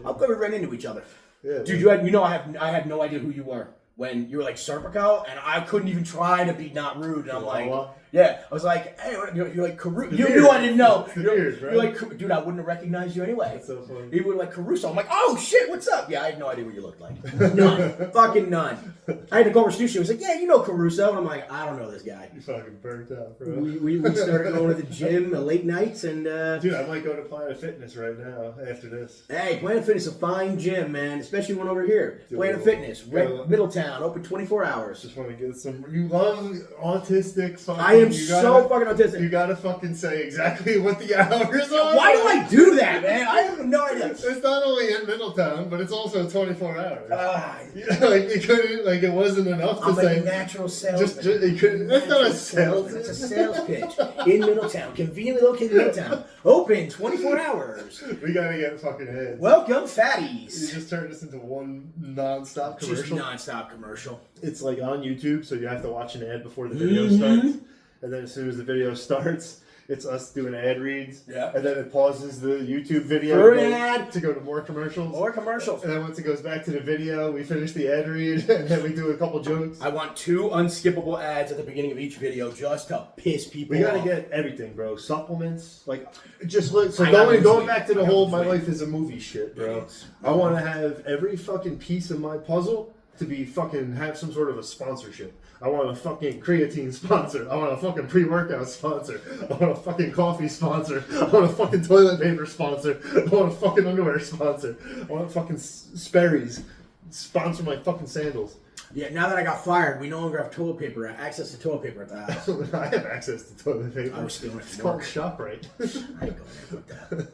How come we ran into each other? Yeah, dude, I had no idea who you were when you were like Serpico, and I couldn't even try to be not rude. And I'm like, yeah, I was like, hey, you're like Caruso. You knew I didn't know. You're like, dude, I wouldn't have recognized you anyway. That's so funny. You were like Caruso. I'm like, oh shit, what's up? Yeah, I had no idea what you looked like. None, fucking none. I had to go over to Sushi. He was like, yeah, you know Caruso. And I'm like, I don't know this guy. You fucking burnt out, bro. We started going to the gym late nights and. Dude, I might go to Planet Fitness right now after this. Hey, Planet Fitness is a fine gym, man. Especially one over here. Dude, Planet Fitness, Middletown, open 24 hours. Just want to get some. You love autistic fucking. I am so fucking autistic. You gotta fucking say exactly what the hours are. Why do I do that, man? I have no idea. It's not only in Middletown, but it's also 24 hours. Like you couldn't, like it wasn't enough to say. I'm a natural salesman. That's not a sales. It's a sales pitch in Middletown, conveniently located in Middletown, open 24 hours. We gotta get fucking heads. Welcome, fatties. You just turned this into one non-stop commercial. Just non-stop commercial. It's like on YouTube, so you have to watch an ad before the video starts. And then as soon as the video starts, it's us doing ad reads. Yeah. And then it pauses the YouTube video for an ad to go to more commercials. More commercials. And then once it goes back to the video, we finish the ad read, and then we do a couple jokes. I want 2 unskippable ads at the beginning of each video just to piss people off. We gotta get everything, bro. Supplements, like just going back to the whole my life is a movie shit, bro. I want to have every fucking piece of my puzzle to be fucking have some sort of a sponsorship. I want a fucking creatine sponsor. I want a fucking pre-workout sponsor. I want a fucking coffee sponsor. I want a fucking toilet paper sponsor. I want a fucking underwear sponsor. I want fucking Sperry's sponsor my fucking sandals. Yeah, now that I got fired, we no longer have toilet paper, access to toilet paper at the house. I have access to toilet paper. I was stealing it It's from called work. ShopRite. I ain't going there with that.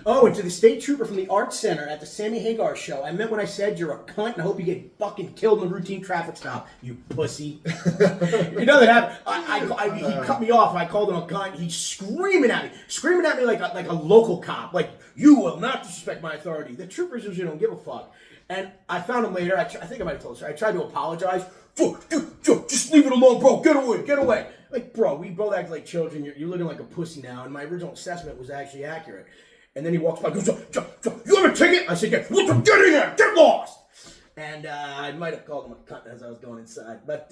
Oh, and to the state trooper from the Arts Center at the Sammy Hagar show, I meant when I said you're a cunt and I hope you get fucking killed in a routine traffic stop, you pussy. You know that happened. He cut me off and I called him a cunt. He's screaming at me like a local cop. Like, you will not disrespect my authority. The troopers usually don't give a fuck. And I found him later. I think I might have told you. I tried to apologize. Just leave it alone, bro. Get away. Like, bro, we both act like children. You're looking like a pussy now. And my original assessment was actually accurate. And then he walks by and goes, you have a ticket? I said, yeah. Get in there. Get lost. And I might have called him a cunt as I was going inside. But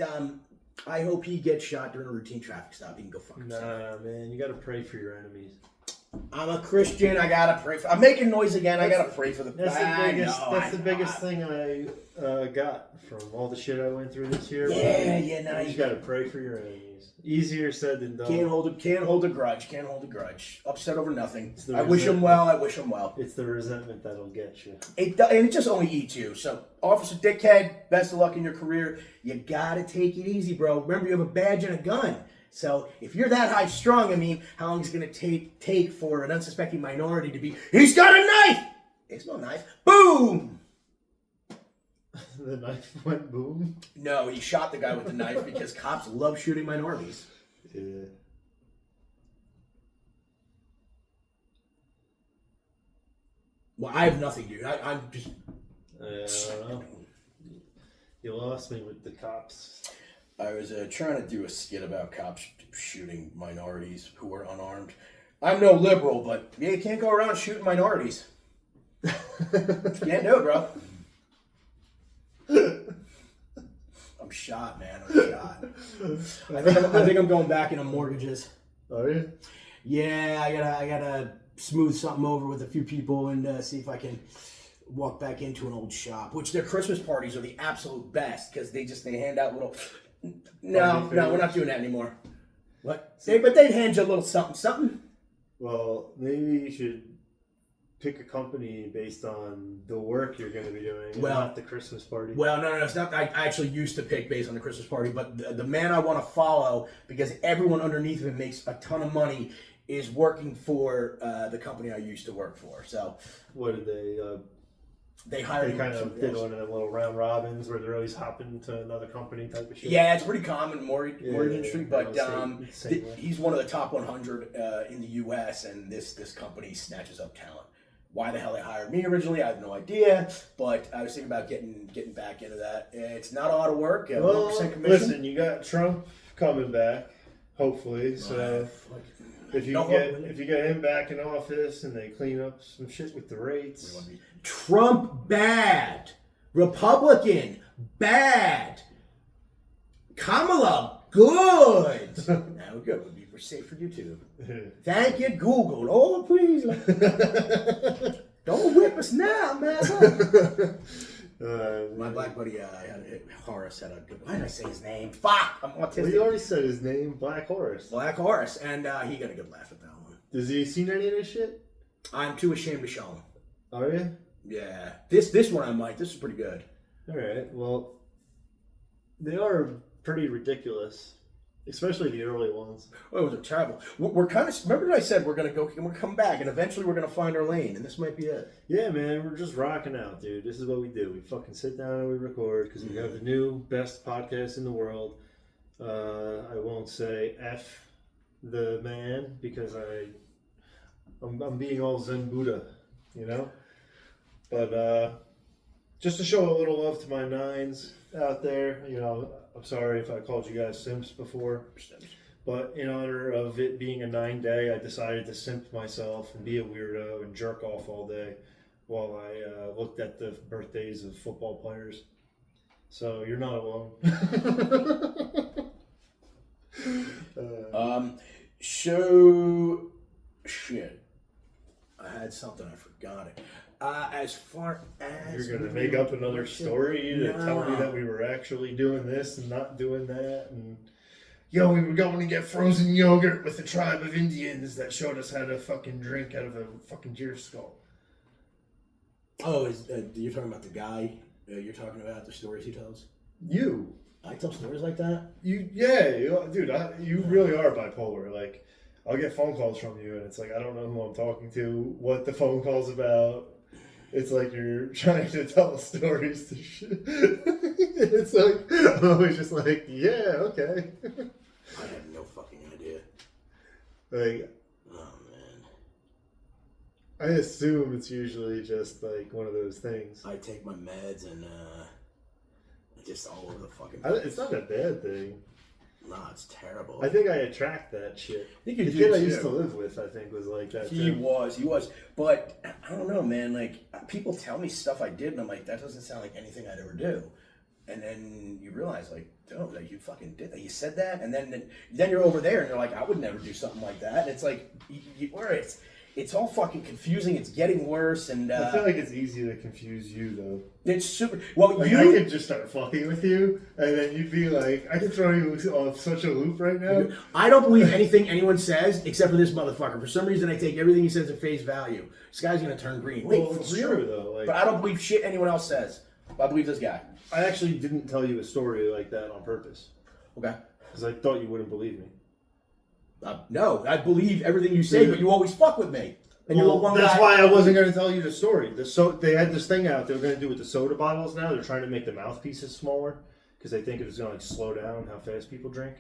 I hope he gets shot during a routine traffic stop. He can go fuck himself. Nah, man. You got to pray for your enemies. I'm a Christian. I got to pray for... I'm making noise again. I got to pray for the... That's the biggest thing I got from all the shit I went through this year. Yeah, you just got to pray for your enemies. Easier said than done. Can't hold a grudge. Upset over nothing. I wish him well. It's the resentment that'll get you. And it just only eats you. So, Officer Dickhead, best of luck in your career. You gotta take it easy, bro. Remember, you have a badge and a gun. So, if you're that high strung, I mean, how long is it gonna take for an unsuspecting minority to be, he's got a knife! It's no knife. Boom! The knife went boom? No, he shot the guy with the knife because cops love shooting minorities. Yeah. Well, I have nothing, dude. I'm just... I don't know. You lost me with the cops. I was trying to do a skit about cops shooting minorities who are unarmed. I'm no liberal, but yeah, you can't go around shooting minorities. Can't do it, bro. I'm shot, man. I'm shot. I think I'm going back into mortgages. Are you? Yeah, I gotta smooth something over with a few people and see if I can walk back into an old shop. Which their Christmas parties are the absolute best because they hand out little. No, we're not doing that anymore. What? But they'd hand you a little something. Well, maybe you should pick a company based on the work you're going to be doing, not the Christmas party. Well, no, it's not. I actually used to pick based on the Christmas party, but the man I want to follow, because everyone underneath him makes a ton of money, is working for the company I used to work for. So, what did they hired? They kind of did one of them little round robins where they're always hopping to another company type of shit. Yeah, it's pretty common in mortgage industry, but same he's one of the top 100 in the U.S. and this company snatches up talent. Why the hell they hired me originally, I have no idea. But I was thinking about getting back into that. It's not a lot of work. 1% commission. Listen, you got Trump coming back, hopefully. So if you get him back in office and they clean up some shit with the rates. Trump bad, Republican bad, Kamala good. Now we're good. We're safe for YouTube. Thank you, Google. Oh, please. Don't whip us now, man. My black buddy, Horace, had a good. Why did I say his name? Fuck, I'm autistic. Well, you already said his name, Black Horace. Black Horace, and he got a good laugh at that one. Has he seen any of this shit? I'm too ashamed to show him. Are you? Yeah. This one I might. This is pretty good. All right. Well, they are pretty ridiculous. Especially the early ones. Oh, those are terrible. We're kind of. Remember what I said? We're gonna come back, and eventually we're gonna find our lane, and this might be it. Yeah, man, we're just rocking out, dude. This is what we do. We fucking sit down and we record because we have the new best podcast in the world. I won't say F the man because I'm being all Zen Buddha, you know. But just to show a little love to my nines out there, you know. I'm sorry if I called you guys simps before, but in honor of it being a 9-day, I decided to simp myself and be a weirdo and jerk off all day while I looked at the birthdays of football players. So you're not alone. Shit. I had something, I forgot it. As far as you're gonna make up another story to tell me that we were actually doing this and not doing that, and we were going to get frozen yogurt with a tribe of Indians that showed us how to fucking drink out of a fucking deer skull. Oh, you're talking about the guy you're talking about, the stories he tells? You. I tell stories like that? Dude, you really are bipolar. Like, I'll get phone calls from you, and it's like, I don't know who I'm talking to, what the phone call's about. It's like you're trying to tell stories to shit. It's like, I'm always just like, yeah, okay. I have no fucking idea. Like, oh, man. I assume it's usually just like one of those things. I take my meds and just all over the fucking place. It's not a bad thing. Nah, it's terrible. I think I attract that shit. I think you the kid I used to live with, I think, was like that. He was. But I don't know, man. Like, people tell me stuff I did, and I'm like, that doesn't sound like anything I'd ever do. And then you realize, like, dude, like, you fucking did that. You said that, and then you're over there, and you're like, I would never do something like that. And it's like, it's all fucking confusing. It's getting worse, and I feel like it's easy to confuse you, though. It's super. Well, like, I could just start fucking with you, and then you'd be like, I could throw you off such a loop right now. I don't believe anything anyone says except for this motherfucker. For some reason, I take everything he says at face value. This guy's gonna turn green. Well, it's true though. Like, but I don't believe shit anyone else says. I believe this guy. I actually didn't tell you a story like that on purpose. Okay. Because I thought you wouldn't believe me. No, I believe everything you say, but you always fuck with me. And that's why I wasn't going to tell you the story. They had this thing out they were going to do with the soda bottles now. They're trying to make the mouthpieces smaller because they think it was going to like slow down how fast people drink.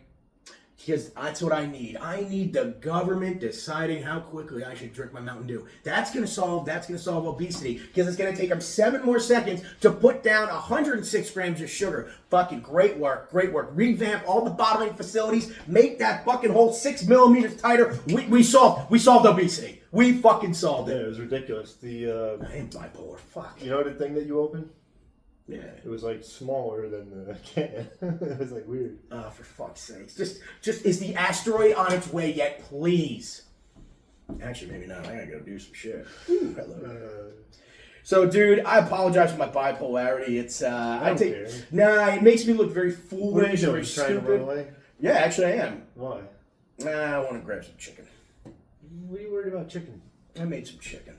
Because that's what I need. I need the government deciding how quickly I should drink my Mountain Dew. That's going to solve obesity. Because it's going to take them 7 more seconds to put down 106 grams of sugar. Fucking great work. Revamp all the bottling facilities. Make that fucking hole 6 millimeters tighter. We solved obesity. We fucking solved it. Yeah, it was ridiculous. I am bipolar. Fuck. You know the thing that you opened? Yeah. It was like smaller than the can. It was like weird. Oh, for fuck's sakes. Just is the asteroid on its way yet, please? Actually, maybe not. I gotta go do some shit. Ooh, hello. So, dude, I apologize for my bipolarity. It's it makes me look very foolish. What are you doing? Very Trying stupid. to run away? Yeah, actually, I am. Why? I want to grab some chicken. What are you worried about chicken? I made some chicken.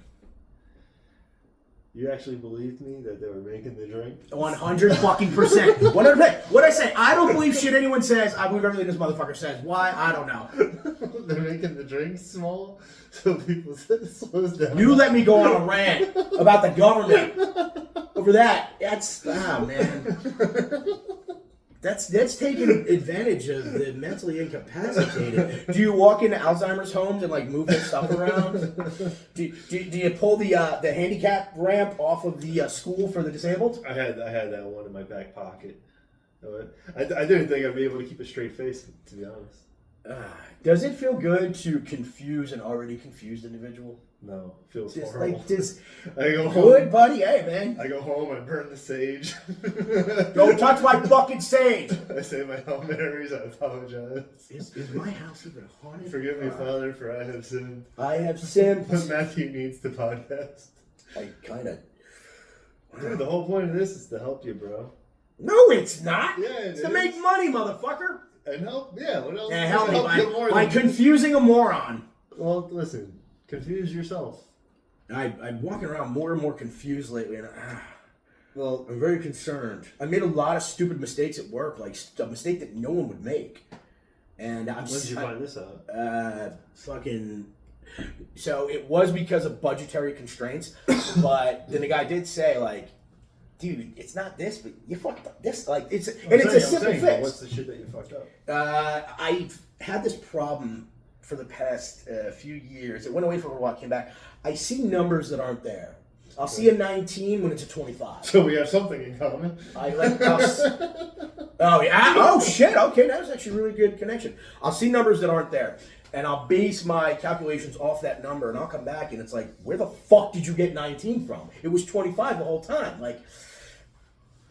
You actually believed me that they were making the drink? 100 fucking percent. 100%. What I say, I don't believe shit anyone says. I believe everything this motherfucker says. Why? I don't know. They're making the drink small so people slows down. You let me go on a rant about the government over that. Man. That's taking advantage of the mentally incapacitated. Do you walk into Alzheimer's homes and like move their stuff around? Do you pull the handicap ramp off of the school for the disabled? I had that one in my back pocket. I didn't think I'd be able to keep a straight face, to be honest. Does it feel good to confuse an already confused individual? No, it feels Just horrible. like this. I go Good, home. buddy. Hey, man. I go home. I burn the sage. Don't touch my fucking sage. I say my Hail Marys. I apologize. Is my house even haunted? Forgive me, Father, for I have sinned. I have sinned. But Matthew needs the podcast. I kind of. Dude, the whole point of this is to help you, bro. No, it's not. Yeah, it's to make money, motherfucker. And help, yeah. What else? Yeah, help me you by confusing a moron. Well, listen, confuse yourself. I'm walking around more and more confused lately, and Well, I'm very concerned. I made a lot of stupid mistakes at work, like a mistake that no one would make. And when did you find this out? So it was because of budgetary constraints, but then the guy did say, like, dude, it's not this, but you fucked up this. Like, it's a simple fix. What's the shit that you fucked up? I've had this problem for the past few years. It went away for a while, came back. I see numbers that aren't there. I'll see a 19 when it's a 25. So we have something in common. Oh yeah. Oh shit. Okay, that was actually a really good connection. I'll see numbers that aren't there, and I'll base my calculations off that number, and I'll come back, and it's like, where the fuck did you get 19 from? It was 25 the whole time. Like,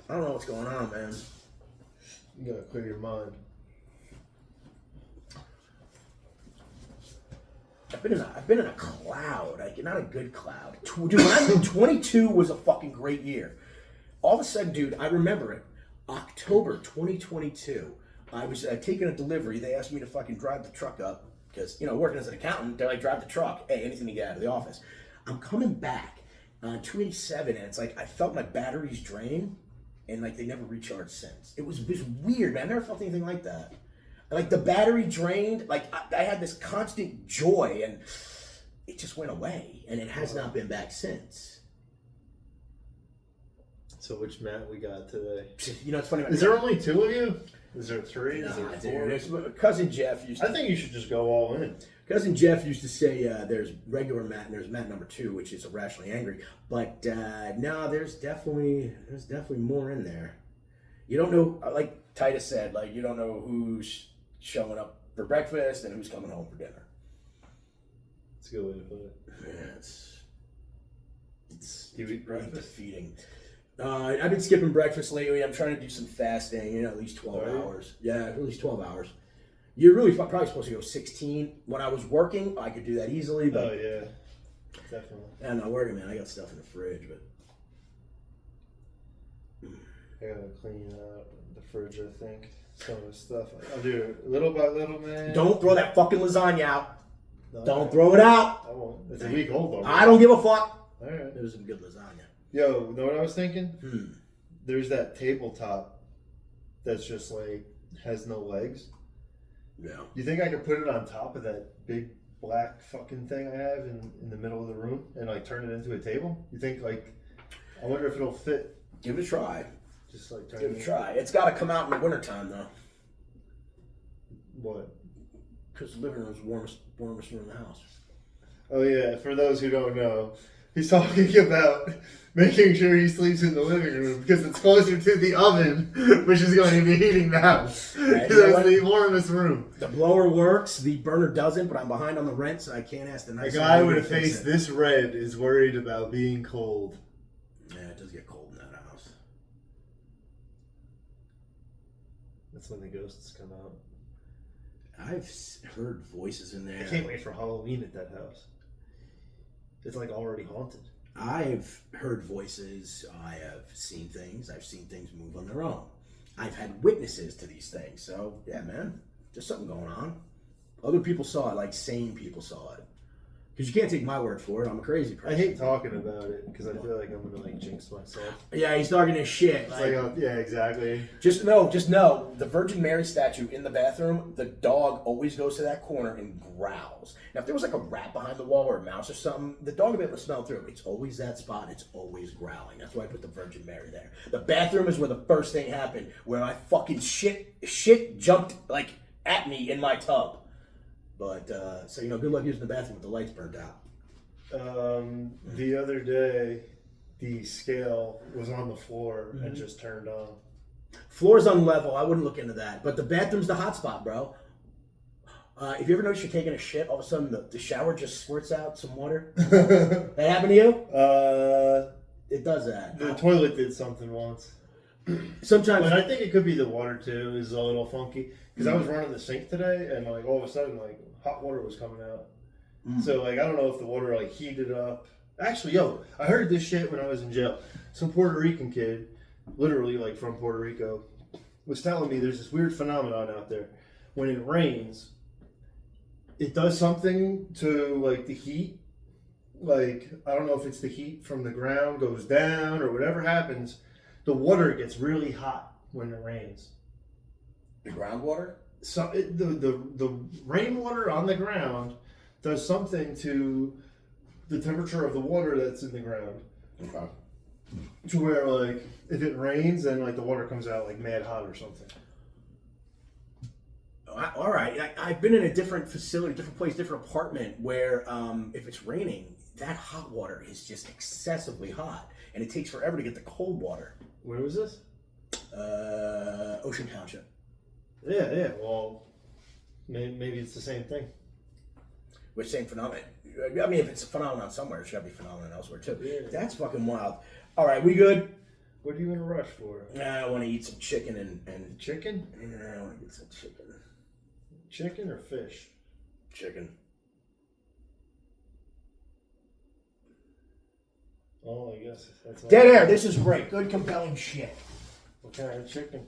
I don't know what's going on, man. You gotta clear your mind. I've been in a cloud, like not a good cloud. Dude, when I was 22 was a fucking great year. All of a sudden, dude, I remember it. October 2022, I was taking a delivery. They asked me to fucking drive the truck up because, working as an accountant, they're like, drive the truck. Hey, anything to get out of the office. I'm coming back on 287, and it's like I felt my batteries drain, and like they never recharged since. It was weird, man. I never felt anything like that. Like the battery drained, like I had this constant joy, and it just went away, and it has not been back since. So which Matt we got today? It's funny. Is there only two of you? Is there three? Is there four? Dude, cousin Jeff used to... I think you should just go all in. Cousin Jeff used to say there's regular Matt and there's Matt number 2, which is irrationally angry. But no, there's definitely more in there. You don't know, like Titus said, like you don't know who's showing up for breakfast and who's coming home for dinner. That's a good way to put it. Yeah, it's Do you eat breakfast? defeating. I've been skipping breakfast lately. I'm trying to do some fasting, at least 12 hours. Yeah, at least 12 hours. You're really probably supposed to go 16. When I was working, I could do that easily. But yeah, definitely. I'm not working, man. I got stuff in the fridge, but I gotta clean out the fridge, I think. Some of the stuff. I'll do it little by little, man. don't throw that fucking lasagna out. No, Don't throw it out. I won't. It's a week old, though. I don't give a fuck. All right. It was some good lasagna. Yo, know what I was thinking? There's that tabletop that's just like has no legs. Yeah. You think I could put it on top of that big black fucking thing I have in the middle of the room and like turn it into a table? You think like, I wonder if it'll fit. Give it a try. Just like turn Give it it a try. It's got to come out in the wintertime, though. What? Because the living room is the warmest room in the house. Oh yeah, for those who don't know, he's talking about making sure he sleeps in the living room because it's closer to the oven, which is going to be heating the house. Right, That's the warmest room. The blower works, the burner doesn't, but I'm behind on the rent, so I can't ask the nice A guy lady with to a fix face it. this red is worried about being cold. Yeah, it does get cold in that house. That's when the ghosts come out. I've heard voices in there. I can't wait for Halloween at that house. It's like already haunted. I've heard voices. I have seen things. I've seen things move on their own. I've had witnesses to these things. So, yeah, man, there's something going on. Other people saw it, like sane people saw it. Because you can't take my word for it. I'm a crazy person. I hate talking about it because I feel like I'm gonna like jinx myself. Yeah, he's talking his shit. It's like, yeah, exactly. Just know, the Virgin Mary statue in the bathroom, the dog always goes to that corner and growls. Now, if there was like a rat behind the wall or a mouse or something, the dog would be able to smell through. It's always that spot. It's always growling. That's why I put the Virgin Mary there. The bathroom is where the first thing happened, where I fucking shit jumped like at me in my tub. But, so, good luck using the bathroom with the lights burned out. The other day, the scale was on the floor and just turned on. Floor's unlevel. I wouldn't look into that. But the bathroom's the hot spot, bro. If you ever notice you're taking a shit, all of a sudden the shower just squirts out some water. That happened to you? It does that. The toilet did something once. Sometimes. But I think it could be the water too is a little funky. Because I was running the sink today and like all of a sudden like hot water was coming out. So like I don't know if the water like heated up. Actually, I heard this shit when I was in jail. Some Puerto Rican kid, literally like from Puerto Rico, was telling me there's this weird phenomenon out there. When it rains, it does something to like the heat. Like I don't know if it's the heat from the ground goes down or whatever happens. The water gets really hot when it rains. The groundwater? So the rainwater on the ground does something to the temperature of the water that's in the ground. Okay. To where like if it rains, then like the water comes out like mad hot or something. All right. I've been in a different facility, different place, different apartment where if it's raining, that hot water is just excessively hot, and it takes forever to get the cold water. Where was this? Ocean Township. Yeah. Well, maybe it's the same thing. Which same phenomenon? I mean, if it's a phenomenon somewhere, it should be a phenomenon elsewhere too. Yeah. That's fucking wild. All right, we good? What are you in a rush for? I want to eat some chicken and Chicken? Yeah, I want to get some chicken. Chicken or fish? Chicken. Oh, I guess that's all. Dead air. This is great. Good, compelling shit. What kind of chicken?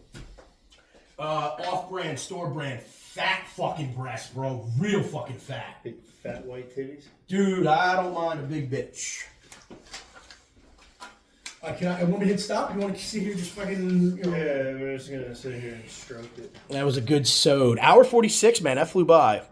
Off-brand, store-brand, fat fucking breast, bro. Real fucking fat. Big fat white titties? Dude, I don't mind a big bitch. I want me to hit stop? You want to sit here just fucking... Yeah, we're just going to sit here and stroke it. That was a good sode. Hour 46, man. That flew by.